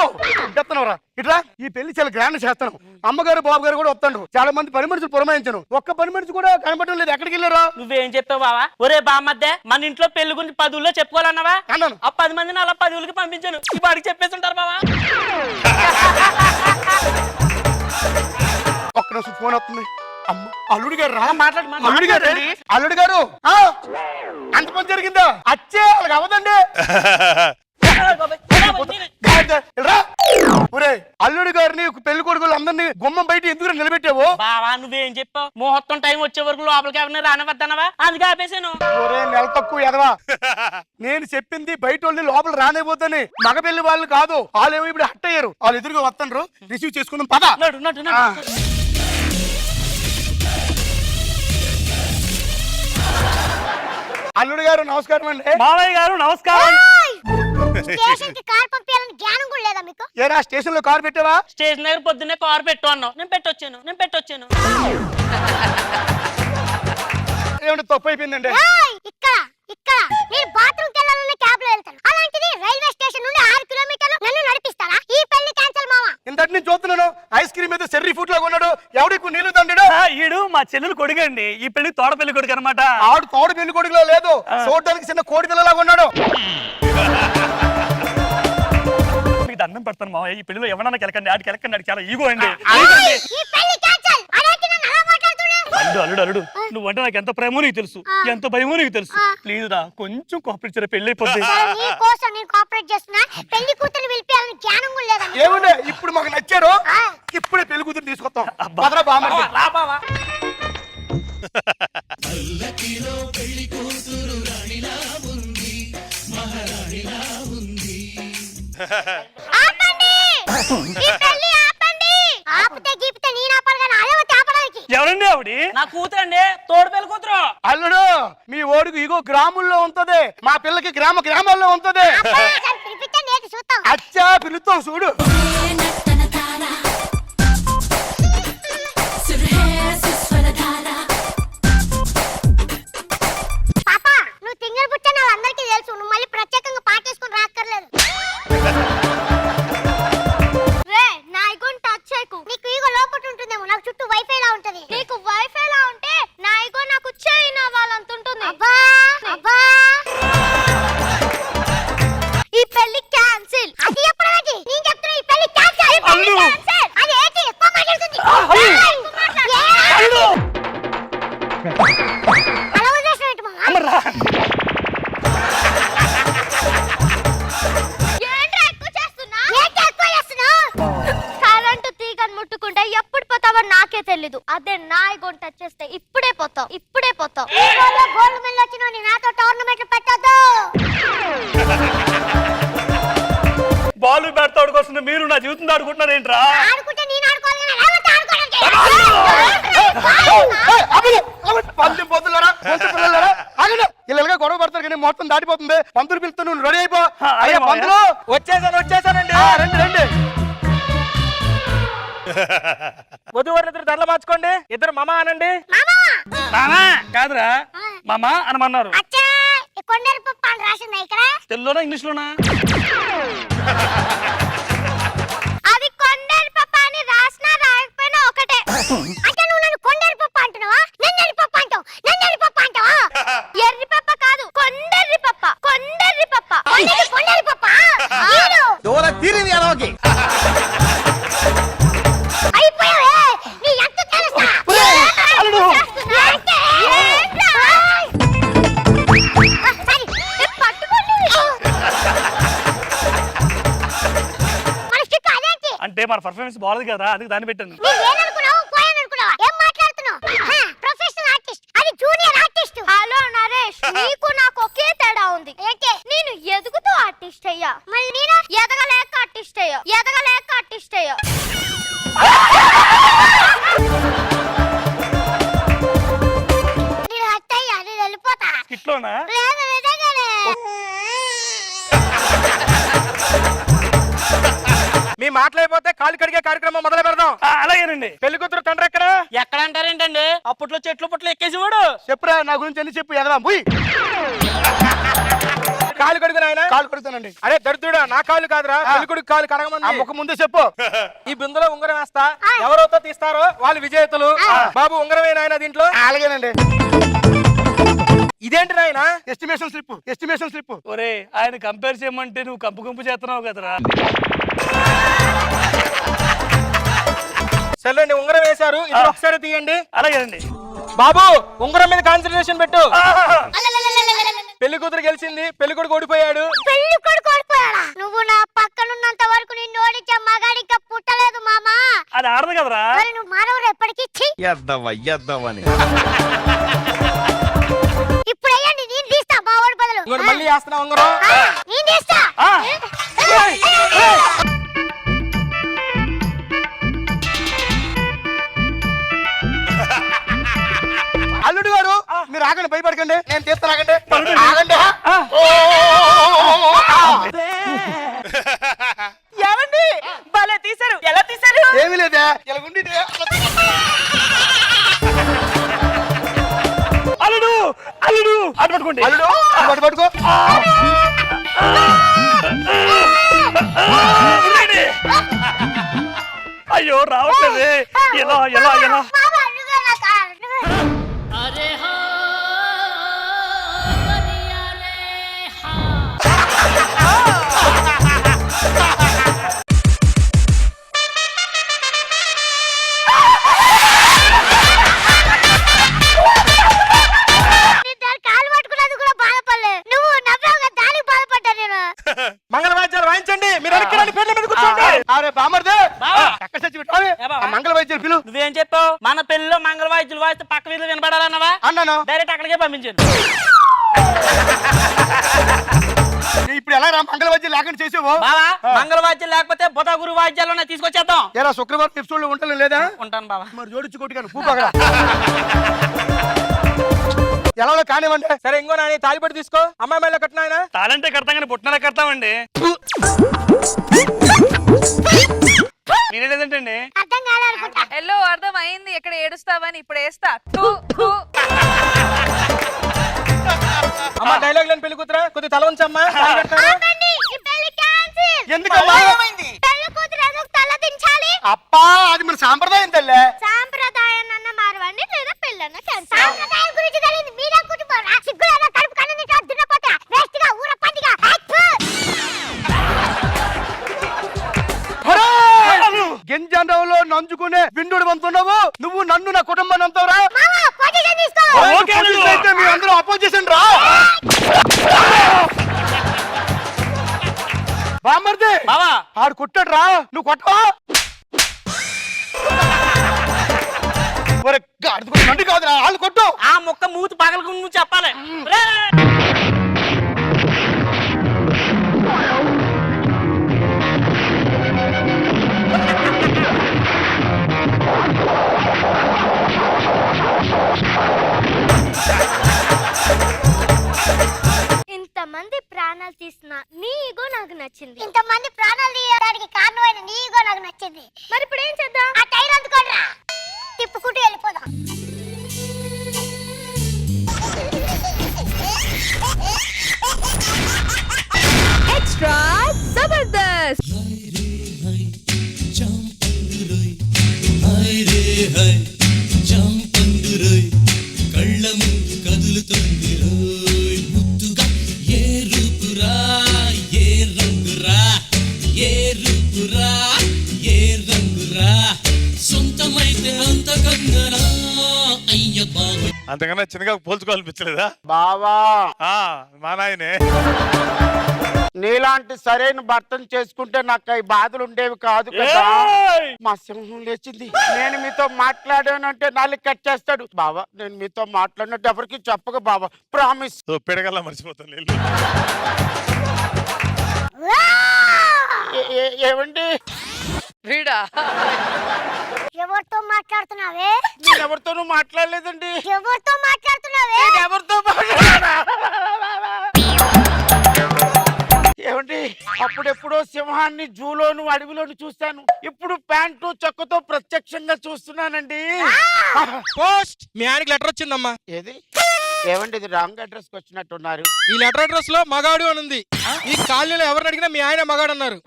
చెప్తున్నావురా ఇట్లా ఈ పెళ్లి చాలా గ్రాండ్ చేస్తాను. అమ్మగారు బాబు గారు కూడా వస్తాడు. చాలా మంది పని మనుషులు పురమాయించాను, ఒక్క పని మనిషి కూడా కనబడడం లేదు. ఎక్కడికి వెళ్ళారు? నువ్వేం చెప్పావు బావా? ఒరే బామ్మద్దే, మన ఇంట్లో పెళ్లి గురించి 10 ఊళ్ళో చెప్పుకోవాలన్నావా? అన్నాను. ఆ 10 మందిని అలా 10 ఊళ్ళకి పంపించాను. ఈ వాడికి చెప్పేసి ఉంటారు బావా. ఒక్క నిమిషం ఫోన్ వస్తుంది. అమ్మ, అల్లుడు గారు రా. మాట్లాడు, అల్లుడు గారు, అల్లుడు గారు అంత పని జరిగిందా? అచ్చే వాళ్ళకి అవదండి. ఒరే అల్లుడు గారిని పెళ్లి కొడుకులు అందరినీ గుమ్మం బయట ఎందుకు నిలబెట్టావు? బావా నువ్వేం చెప్పావు? ముహూర్తం టైం వచ్చే వరకు లోపలికి ఎవరిని రానివద్దనవా, అందుకే ఆపేసాను. ఒరే నెల తక్కువ ఎదవా, నేను చెప్పింది బయట వాళ్ళు లోపల రానిపోతాని, మగ పెళ్లి వాళ్ళు కాదు. వాళ్ళేమో ఇప్పుడు హట్ అయ్యారు, వాళ్ళు ఎదురుగా వస్తాను, రిసీవ్ చేసుకుందాం పద. నడు నడు నడు. అల్లుడు గారు నమస్కారం అండి. మామయ్య గారు నమస్కారం. స్టేషన్ కి కార్ పంపించాలని జ్ఞానం కూడా లేదా మీకు? ఏరా స్టేషన్ లో కారు పెట్టావా? స్టేషన్ దగ్గర పొద్దున్నే కారు పెట్టు అన్నావు, నేను పెట్టొచ్చాను. ఏమిటి తప్పు అయిపోయిందండి? ఇక్కడ ఇక్కడ నేను బాత్రూమ్ కెళ్ళాలన్న క్యాబ్ లో వెళ్తాను, అలాంటిది రైల్వే స్టేషన్ నుండి 6 కిలోమీటర్లు నన్ను నడిపిస్తారా? ఈ పెళ్లి క్యాన్సిల్ మావా. ఇంతటి నేను చూస్తున్నాను, ఐస్ క్రీమ్ మీద చెర్రీ ఫుడ్ లాగా ఉన్నాడు. ఎవడికు నీళ్లు తండ్రి? ఈడు మా చెల్లెలు కొడుకండి, ఈ పెళ్లి తోడ పెళ్లి కొడుకు అనమాట. ఆడు తోడు పెళ్లి కొడుకులో లేదు, చూడడానికి చిన్న కోడి పిల్లలాగా ఉన్నాడు. మీకు దండం పెడతాను మావయ్య, ఈ పెళ్లిలో ఎవరన్నా కెలకండి, ఆడికి కెలకండి, చాలా ఈగో అండి. ఈ పెళ్లి క్యాన్సిల్. అదేంటి నన్ను అలా మాట్లాడుతున్నావు? అల్లుడు నువ్వంటే నాకు ఎంత ప్రేమో నీకు తెలుసు, ఎంత భయమో నీకు తెలుసు. ప్లీజ్ రా, కొంచెం కోపరించారా, పెళ్లి అయిపోద్ది. నీ కోసం నేను కోఆపరేట్ చేస్తున్నా, పెళ్లి కూతురు పిలిపియాలని జ్ఞానం కూడా లేదా? ఏమండే ఇప్పుడు మాకు నచ్చారు, ఇప్పుడే పెళ్లి కూతురు తీసుకొస్తాం. భద్రా బామ్మర్ది. రా బావా. ఆపండి! ఈ పెళ్లి ఆపండి! ఆపితే గీపితే నేను ఆపాలి కానీ అలవతి ఆపడానికి. ఎవరండి ఆవిడి? నా కూతురండి, తోడు పెళ్లి కూతురు. అల్లుడు మీ ఓడికి ఇగో గ్రాముల్లో ఉంటది, మా పిల్లకి గ్రామాల్లో ఉంటది. అబ్బా, అసలు పిలిపిస్తే నేటి చూస్తాం. అచ్చా పిలుస్తాం చూడు. పాపా, నువ్వు తింగర్ పుట్టని వాళ్ళందరికీ తెలుసు, నువ్వు మళ్ళీ ప్రత్యేకంగా పాటేసుకుని రాక్కర్లేదు. రే నా ఐగోన్ టచ్ చేయకు, నీకు ఈగో లోపల ఉంటుందేమో, నాకు చుట్టూ వైఫై లా ఉంటది. నీకు వైఫై లా ఉంటే నా ఐగో నాకు చేయిన వాళ్ళంత ఉంటుంది. అబ్బా అబ్బా, ఈ పెళ్లి క్యాన్సిల్. అది ఎప్పటికి నేను చెప్తున్నా, ఈ పెళ్లి క్యాన్సిల్. తెలీదు. అదే నాయి గొంతు టచ్ చేస్తే ఇప్పుడే పోతావు. గోల్డ్ మెడల్ వచ్చిన నాతో టోర్నమెంట్ పెట్టొద్దు. బాల్ బ్యాట్ ఆడుకోవాల్సిన మీరు నా జీవితం ఆడుకుంటున్నారు ఏంట్రా? ఆడుకుంటే నేను ఆడుకోవాలి కానీ లేకపోతే ఆడుకోవడానికి. పంతులు పొద్దులారా ఇలాగా గొడవ పడతారు కానీ మొత్తం దాటిపోతుంది. పంతులు పిలుస్తూ నువ్వు రెడీ అయిపో. అయ్యా పంతులు వచ్చేసానండి రండి. వధువరులిద్దరు దండలు మార్చుకోండి. ఇద్దరు మామ అనండి. మామా కాదురా మామా అనమన్నారు. అచ్చా ఈ కొండల పప్పు అని రాసిందా ఇక్కడ? తెలుగులోనా ఇంగ్లీష్ లోనా? అది కొండల పప్పు అని రాసినా రాయకపోయినా ఒకటే. అంటే నువ్వు నన్ను కొండల పప్పు అంటున్నావా? నన్నెరి పప్పు అంటావు. ఎర్రి పప్ప కాదు కొండెర్రి పప్ప. కొండెర్రి పప్ప. అయిపోయావే నీ ఎంత తెలుసా? అంటే మన పర్ఫార్మెన్స్ బాగుంది కదా అందుకు దాన్ని పెట్టాను. ఏం మాట్లాడుతున్నావు? ప్రొఫెషనల్ ఆర్టిస్ట్ అది జూనియర్ ఆర్టిస్ట్. హలో నరేష్, నీకు నాకు ఒకే తేడా ఉంది. ఏంటి? నేను ఎదుగుతూ ఆర్టిస్ట్ అయ్యా, మళ్ళీ నేను ఎదగలేక ఆర్టిస్ట్ అయ్యా. నేను అత్తయ్యా, నేను వెళ్ళిపోతా. ఇట్లోనా? లేదు నిజంగానే. మీ మాటలైపోతే కాలు కడిగే కార్యక్రమం మొదలు పెడదాం. అలాగేనండి. పెళ్లి కూతురు తండ్రి ఎక్కడ? ఎక్కడ అంటారేంటండి? అప్పట్లో చెట్లు పుట్లు ఎక్కేసేవాడు. చెప్పురా నా గురించి ఎన్ని చెప్పు ఎదవా పోయి. కాలు కడుగు నాయన. కాలు కొడుతానండి. అరే దరిద్రుడా, నా కాలు కాదురా, పెళ్లి కొడుకు కాలు కడగమంది. ఒక ముందే చెప్పు. ఈ బిందులో ఉంగరం వేస్తా, ఎవరైతే తీస్తారో వాళ్ళు విజేతలు. బాబు ఉంగరమే నాయన దీంట్లో. అలాగేనండి. ఇదేంటి నాయన? Estimation slip. ఒరే ఆయన కంపేర్ చేయమంటే నువ్వు కంపు చేస్తున్నావు కదరా. సర్లేండి, ఉంగరం వేశారు. ఇది ఒకసారి తీయండి. అలాగేనండి. బాబు ఉంగరం మీద కాన్సన్ట్రేషన్ పెట్టు. పెళ్లి కూతురు గెలిచింది, పెళ్లి కొడుకు ఓడిపోయాడు. పెళ్లి కొడుకు ఓడిపోయాడా? నువ్వు నా పక్కనున్నంత వరకు నిన్ను ఓడించే మగాడి ఇంకా పుట్టలేదు మామా. అది ఆడదు కదరా. మరి నువ్వు మానవుడు ఎప్పటికీ. ఎద్దవని ఇప్పుడు వేయండి, నేను తీస్తా బావోడి బదులు. ఇంకోటి మళ్ళీ వేస్తున్నా ఉంగరం. నేను తీస్తా. అల్లుడు గారు మీరు ఆగండి, భయపడకండి, నేను తీస్తాను. ఆగండి. ఏమండి భలే తీశారు. ఎలా తీశారు? ఏమీ లేదా ఇలాగుండి. అల్లుడు అటు పట్టుకోండి. అల్లుడు పట్టుకో. అయ్యో రావట్లేదే. ఎలా మామా, నువ్వే నా కారు, నువ్వే. కాలు పట్టుకున్నది కూడా బాధపడలే. నువ్వు నవ్వావుగా, దానికి బాధపడ్డా నేను. మంగళవాద్యాలు వాయించండి. మీరు వెనక్కి పేర్ల మీద కూర్చోండి. అరే బామర్దే బావా. ఎక్కడ చచ్చి పెట్టాలి? ఆ మంగళ వైద్యులు పిలు నువ్వేం చెప్పావు? మన పెళ్లిలో మంగళ వాయిద్యులు వాయిస్తే పక్క వీధులు వినపడాలన్నావా? అన్నాను. డైరెక్ట్ అక్కడికే పంపించాను. ఇప్పుడు ఎలా రా మంగళ వైద్యులు లేకుండా చేసేవో? బావా మంగళ వాయిద్యాలు లేకపోతే బుధ గురు వాయిద్యాలు తీసుకొచ్చేద్దాం. ఎలా శుక్రవారం ఎపిసోడ్ ఉంటాను లేదా? ఉంటాను బావా. మరి జోడించి కొట్టుకాను పూపగడ. ఎలా కానివ్వండి. సరే ఇంకో నాని తాలిపడి తీసుకో. అమ్మాయి మేళ కట్టిన ఆయన. తాళంటే కడతాం కానీ పుట్టిన కడతామండి. మీరేంటండి? అర్థం కాలనుకుంటా. ఎల్లో అర్థం అయింది. ఎక్కడ ఏడుస్తావని ఇప్పుడు వేస్తా. అమ్మ డైలాగ్ లేని పెళ్లి కూతురా, కొద్దిగా తల ఉంచమ్మా. ఆపండి, ఈ పెళ్లి క్యాన్సిల్. ఎందుకమ్మా? పెళ్లి కూతురు ఎందుకు తల దించాలి? అప్పా అది మన సాంప్రదాయం తల్లే. సాంప్రదాయం అన్న మారవండి లేదా పెళ్ళన్న క్యాన్సిల్. సాంప్రదాయం గురించి తెలియదు మీరే కూర్చుపోరా. సిగ్గులేదా? కడుపు కన్ను తింటా దున్నపోతా వేస్ట్ గా ఊర పందిగా. గింజంలో నంచుకునే విందుడు వంతున్నావు నువ్వు. నన్ను నా కుటుంబాన్ని అంతావురా. మామ పొజిషన్ తీసుకో. ఓకే అల్లుడు. అయితే మీ అందరూ అపోజిషన్ రా. బామర్దే బావా ఆడు కొట్టాడు రా, నువ్వు కొట్టవా? అడుగుతుంది నండి కాదురా వాళ్ళు కొట్టు. ఆ ముక్క మూతి పగలకుండా నువ్వు చెప్పాలి. రే! ఇంతమంది ప్రాణాలు తీసిన నీ ఈగో నాకు నచ్చింది. ఇంతమంది ప్రాణాలు తీయడానికి కారణమైన నీ ఈగో నాకు నచ్చింది. మరి ఇప్పుడు ఏం చేద్దాం? ఆ టైర్ అందుకోరా, తిప్పుకుంటూ వెళ్ళిపోదాం. Extra Zabardast. కళ్ళ ముందు కదులుతుంది రోయ్ ముద్దుగా ఏ రూపురా ఏ రంగురా ఏ రూపురా ఏ రంగురా సొంతమైతే అంత కంగరా అయ్య బాబు. అంతకన్నా చిన్నగా పోల్చుకోవాలనిపించలేదా? బావా ఆ, మా నాయనే. నీలాంటి సరైన భర్తను చేసుకుంటే నాకు ఈ బాధలు ఉండేవి కాదు కదా. ఏయ్! మా సింహం లేచింది. నేను మీతో మాట్లాడానంటే నాలుగు కట్ చేస్తాడు. బావా నేను మీతో మాట్లాడినట్టు ఎవరికి చెప్పక బావా, ప్రామిస్. ఓ, పిడగల్లా మర్చిపోతాను నేను. ఏమండి వీడా ఎవరితో మాట్లాడుతున్నావే? నేను ఎవరితోనూ మాట్లాడలేదండి. ఎవరితో మాట్లాడుతున్నావే? నేను ఎవరితో మాట్లాడా? ఏమండి అప్పుడెప్పుడో సింహాన్ని జూలోను అడవిలోను చూశాను. ఇప్పుడు ప్యాంటు చొక్కతో ప్రత్యక్షంగా చూస్తున్నానండి. పోస్ట్ మీ ఆయనకి లెటర్ వచ్చిందమ్మా. ఏది ఏమండి ఇది రాంగ్ అడ్రస్ కి వచ్చినట్టున్నారు. ఈ లెటర్ అడ్రస్ లో మగాడు అని ఉంది. ఈ కాలనీలో ఎవరిని అడిగినా మీ ఆయన మగాడు అన్నారు.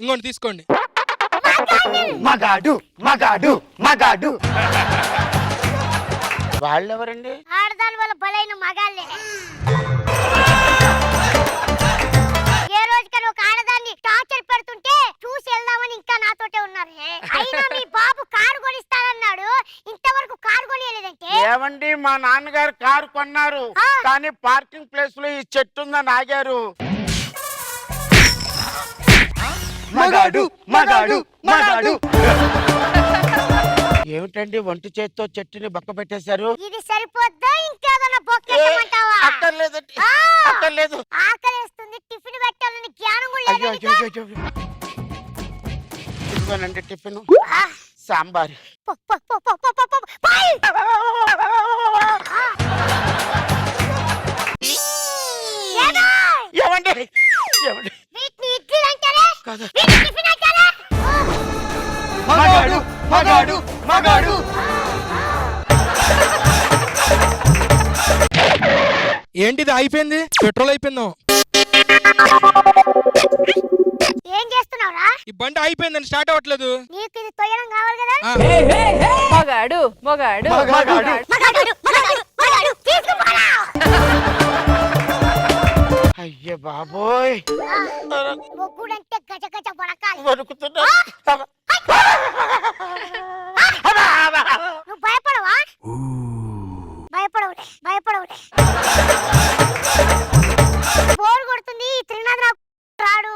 ఇంకోటి తీసుకోండి. మగాడు మగాడు మగాడు. వాళ్ళెవరండి? ఆడదాని వల్ల బలైన మగాళ్ళే. ఏ రోజుకని ఒక ఆడదాన్ని టార్చర్ పెడుతుంటే చూసి వెళ్దామని ఇంకా నాతోటే ఉన్నారే. అయినా మీ బాబు కారు కొనిస్తానన్నాడు, ఇంతవరకు కారు కొనియలేదంటే. ఏమండి మా నాన్నగారు కారు కొన్నారు, కానీ పార్కింగ్ ప్లేస్ లో ఈ చెట్టు ఉందని ఆగారు. మగాడు మగాడు మగాడు. ఏమిటండి ఒంటి చేత్తో చెట్టుని బొక్క పెట్టేశారు? ఇది సరిపోద్దా ఇంకేదన్నా బొక్కెట్టమంటావా? అక్కర్లేదండి ఆ! అక్కర్లేదు. ఆకలేస్తుంది, టిఫిన్ పెట్టాలని జ్ఞానం కూడా అయ్యో లేదు అయ్యో నీకు? అయ్యో. ఇదిగోనండి టిఫిన్, ఆ, సాంబార్. పో, పో, పో, పో, పో, పో, పో, పోయ్! ఏనాయ్? ఏమండి ఏమండి వీటిని ఇడ్లీలు అంటారే? కాదు. వీటిని టిఫిన్ అంటారే? మగాడు మగాడు మగాడు. ఏంటిది అయిపోయింది? పెట్రోల్ అయిపోయిందాం. ఏం చేస్తున్నావురా? ఈ బండి అయిపోయిందని స్టార్ట్ అవ్వట్లేదు. నీకు ఇది తొయ్యడం కావాలి కదా? మొగాడు మొగాడు మగాడు. మగాడు, మగాడు, మగాడు, తీసుకుపోరా! అయ్యే బాబోయ్ మొగ్గుడంటే గజ గజ వడకాలి. వణుకుతున్నా. నువ్వు భయపడవా? భయపడవులే, భయపడవులే. బోర్ కొడుతుంది, ఈ త్రినాథ్ రాడు.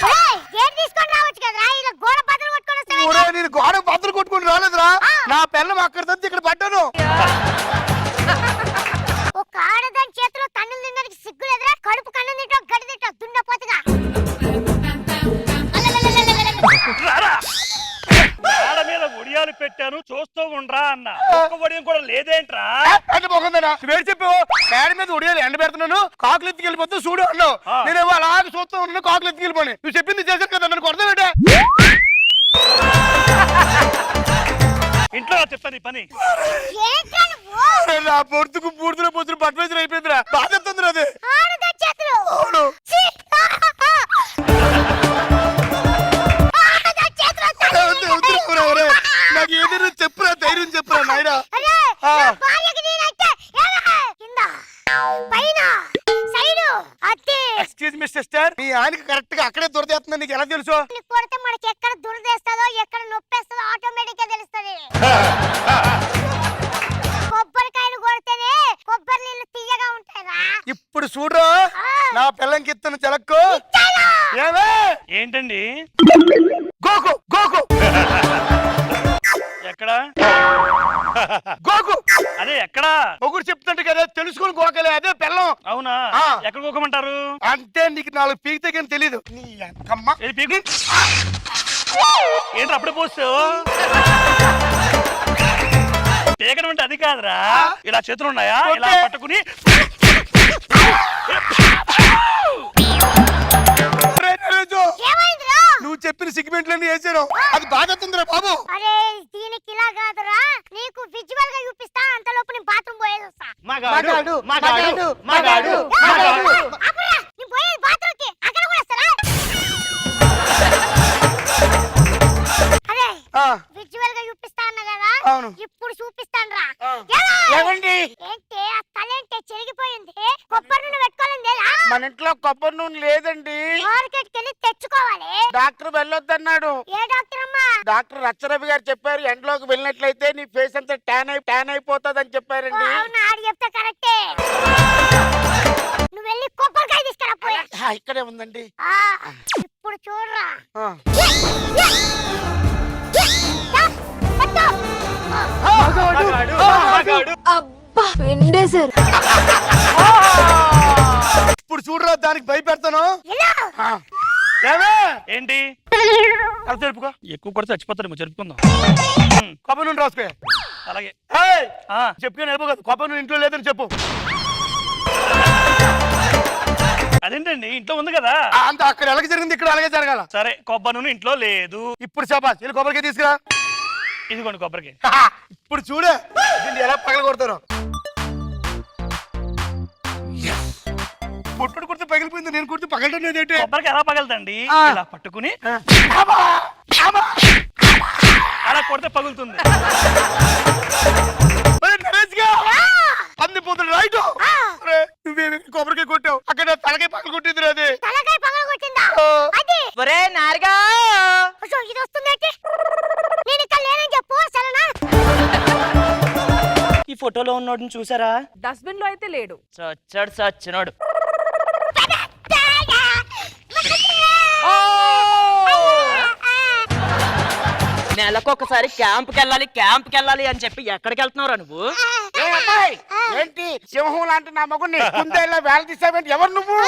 ఒరేయ్, గేట్ తీసుకొని రావచ్చు కదరా, ఇలా గోడ బద్దలు కొట్టుకొని వస్తావేంటి? ఊరే, నేను గోడ బద్దలు కొట్టుకుని రాలేదురా. నా పిల్లం అక్కడ తంతి ఇక్కడ పడ్డాను. ఒక ఆడదాని చేతిలో తన్నులు తినడానికి సిగ్గులేదురా? కడుపు కన్నం తింటావు, గడి తింటావు, దున్నపోతుగా. రారా! మేడ మీద ఒడియాలు పెట్టాను చూస్తూ ఉండరా అన్న. ఒక్క ఒడియం కూడా లేదేంట్రా? అంటే పోకుందనా వేడి చెప్పావు. మేడ మీద ఉడియాలి ఎండ పెడుతున్నాను, కాకులు ఎత్తుకు వెళ్ళిపోతే చూడు అన్నావు. నేనేమో అలాగే చూస్తూ ఉన్నాను, కాకులు ఎత్తుకు వెళ్ళిపోయి. నువ్వు చెప్పింది చేశాను కదా, నన్ను కొడతా పెట్టా. ఇంట్లో చెప్తాను ఈ పని. ఏంట్రా నువ్వు? నా పొడుతుకు పూర్తిలో పొద్దున పట్టువేసిన అయిపోయిందిరా. బాధ చెప్తుందిరా అది. ఆడదాని చేతిలో అవును. ఛీ! ఆడదాని చేతిలో తన్నులు. నాకు ఏదైనా చెప్పురా, ధైర్యం చెప్పురా నాయన. అరే, నా భార్యకి నేనంటే ఏమే? కింద, పైన, సైడు, అద్దె. ఎక్స్క్యూజ్ మీ సిస్టర్, మీ ఆయనకి కరెక్ట్ గా అక్కడే దొరికేస్తుందని నీకు ఎలా తెలుసు? ని కొడితే మనకి ఎక్కడ దురదేస్తుందో ఎక్కడ నొప్పేస్తుందో ఆటోమేటిక్ గా తెలుస్తుంది. కొబ్బరికాయలు కొడితేనే కొబ్బరి నీళ్ళు తీయగా ఉంటాయిరా. ఇప్పుడు చూడరా నా పిల్లంకి ఇత్తను చెలక్కు. ఏమే ఏంటండి? గోకు గోకు. ఎక్కడ గోకు. అదే ఎక్కడా మొగుడు చెప్తుంటే కదా తెలుసుకుని గోకలే, అదే పెళ్ళం. అవునా ఆ. ఎక్కడ కోకమంటారు? అంటే నీకు 4 పీకితే కానీ తెలీదు. నీ అక్కమ్మ. ఏది పీకు? ఏంటి అప్పుడే పోస్తావు? పీకడం అంటే అది కాదురా, ఇలా చేతులు ఉన్నాయా, ఇలా పట్టుకుని ఒరే నరేజు, ఏమైందిరా? నువ్వు చెప్పిన సిగ్మెంట్లన్నీ వేసాను. అది బాధతుందిరా బాబు. అరే దీనికి ఇలా కాదురా, నీకు విజువల్ గా చూపిస్తా, అంతలోపు నేను బాత్రూమ్ పోయేది వస్తా. మగాడు మగాడు మగాడు మగాడు. అప్పురా, నేను పోయేది బాత్రూమ్ కి, అక్కడ కూడా వస్తారా? అరే ఆ, విజువల్ గా చూపిస్తా అన్న కదా, అవును. ఇప్పుడు చూపిస్తాను రా. ఏమండి? ఏంటి ఆ తలేంటే చెరిగిపోయింది, కొబ్బరి నూనె పెట్టుకోవాలని లేదా? మన ఇంట్లో కొబ్బరి నూనె లేదండి. మార్కెట్ కి వెళ్ళి తెచ్చుకోవాలి. డాక్టర్ వెళ్ళొద్దన్నాడు. ఏ డాక్టర్ అమ్మా? డాక్టర్ రచ్చరవి గారు చెప్పారు, ఎండలోకి వెళ్ళినట్లయితే నీ ఫేస్ అంతా ట్యాన్ అయిపోతుంది అని చెప్పారండి. అవునా, ఆడు చెప్తే కరెక్టే. నువ్వు వెళ్ళి కొబ్బరికాయ తీసుకురా పోయి. ఇక్కడే ఉందండి. ఆ, ఇప్పుడు చూడరా. ఆ. పట్టు. అబ్బా వెండేశారు. ఇప్పుడు చూడరా, దానికి భయపెడతాను. ఎలా? ఆ. ఏమే? ఏంటి అది జరుపుకో. ఎక్కువ కూడా చచ్చిపోతాడు, జరుపుకుందాం. కొబ్బరి నూనె రాసుకో. అలాగే. ఏయ్! ఆ, చెప్పుకొని వెళ్ళిపో కదా, కొబ్బరి నూనె ఇంట్లో లేదని చెప్పు. అదేంటండి ఇంట్లో ఉంది కదా. అంత అక్కడ ఎలాగ జరిగింది ఇక్కడ అలాగే జరగాల. సరే, కొబ్బరి నూనె ఇంట్లో లేదు. ఇప్పుడు శబాష్, వెళ్ళి కొబ్బరికాయ తీసుకురా. ఇదిగోండి కొబ్బరికి. ఇప్పుడు చూడే దీన్ని ఎలా పగల కొడతారు. పొట్టుడు కుడితే పగిలిపోయింది, నేను కుడితే పగలడం లేదేంటి? కొబ్బరికి ఎలా పగలదండి? ఆ. ఇలా పట్టుకుని అమ్మా! అమ్మా! అలా కొడితే పగులుతుంది. ఒరేయ్ నరేష్గా! అందిపోతుంది రైట్. నువ్వేమి కొబ్బరికాయ కొట్టావు, అక్కడ తలకాయ పగల కొట్టింది అది. తలకాయ పగలగొట్టిందా? అది. ఒరే నారిగా, అసలు ఇది వస్తుందేంటి? నేను ఇక్కడ లేనని చెప్పు సరేనా? ఈ ఫోటోలో ఉన్నోడిని చూసారా? డస్ట్బిన్ లో అయితే లేడు. చచ్చాడు చచ్చినోడు. నెలకొకసారి క్యాంప్కి వెళ్ళాలి అని చెప్పి ఎక్కడికి వెళ్తున్నావురా నువ్వు? ఏ అమ్మాయి, ఏంటి సింహం లాంటి నా మగుడిని కుందేళ్ళ వేల తీసావేంటి? ఎవరు నువ్వు?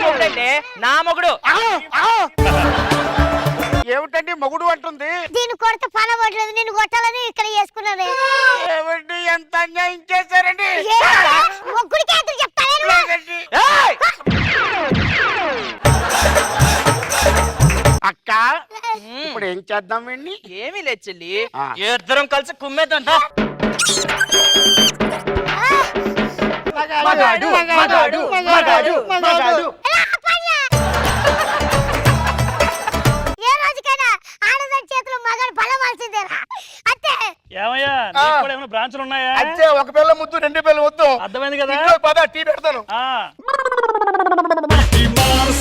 మొగుడంటే నా మొగుడు. ఏమిటండి మొగుడు అంటుంది? దీన్ని కొడితే పని అవ్వట్లేదు, నేను కొట్టాలని ఇక్కడ చేసుకున్నాను. ఏమండి, ఎంత అన్యాయం చేశారండి? ముగ్గురికి ఎదురు చెప్తానే లేదండి. ఏయ్! అక్క, ఇప్పుడు ఏం చేద్దాం అండి? ఏమీ లేదు చెల్లి, ఆ. ఇద్దరం కలిసి కుమ్మేద్దాం. మగాడు మగాడు మగాడు మగాడు. ఏ రోజుకైనా ఆడదాని చేతిలో మగాడు బలమాల్సిందేరా, అంతే. ఏమయ్యా, నీకు కూడా ఏమైనా బ్రాంచ్లు ఉన్నాయా? అంతే, ఒక పిల్ల ముద్దు 2 పిల్లలు వద్దు. అర్థమైంది కదా. ఇంట్లో పద, టీ పెడతాను.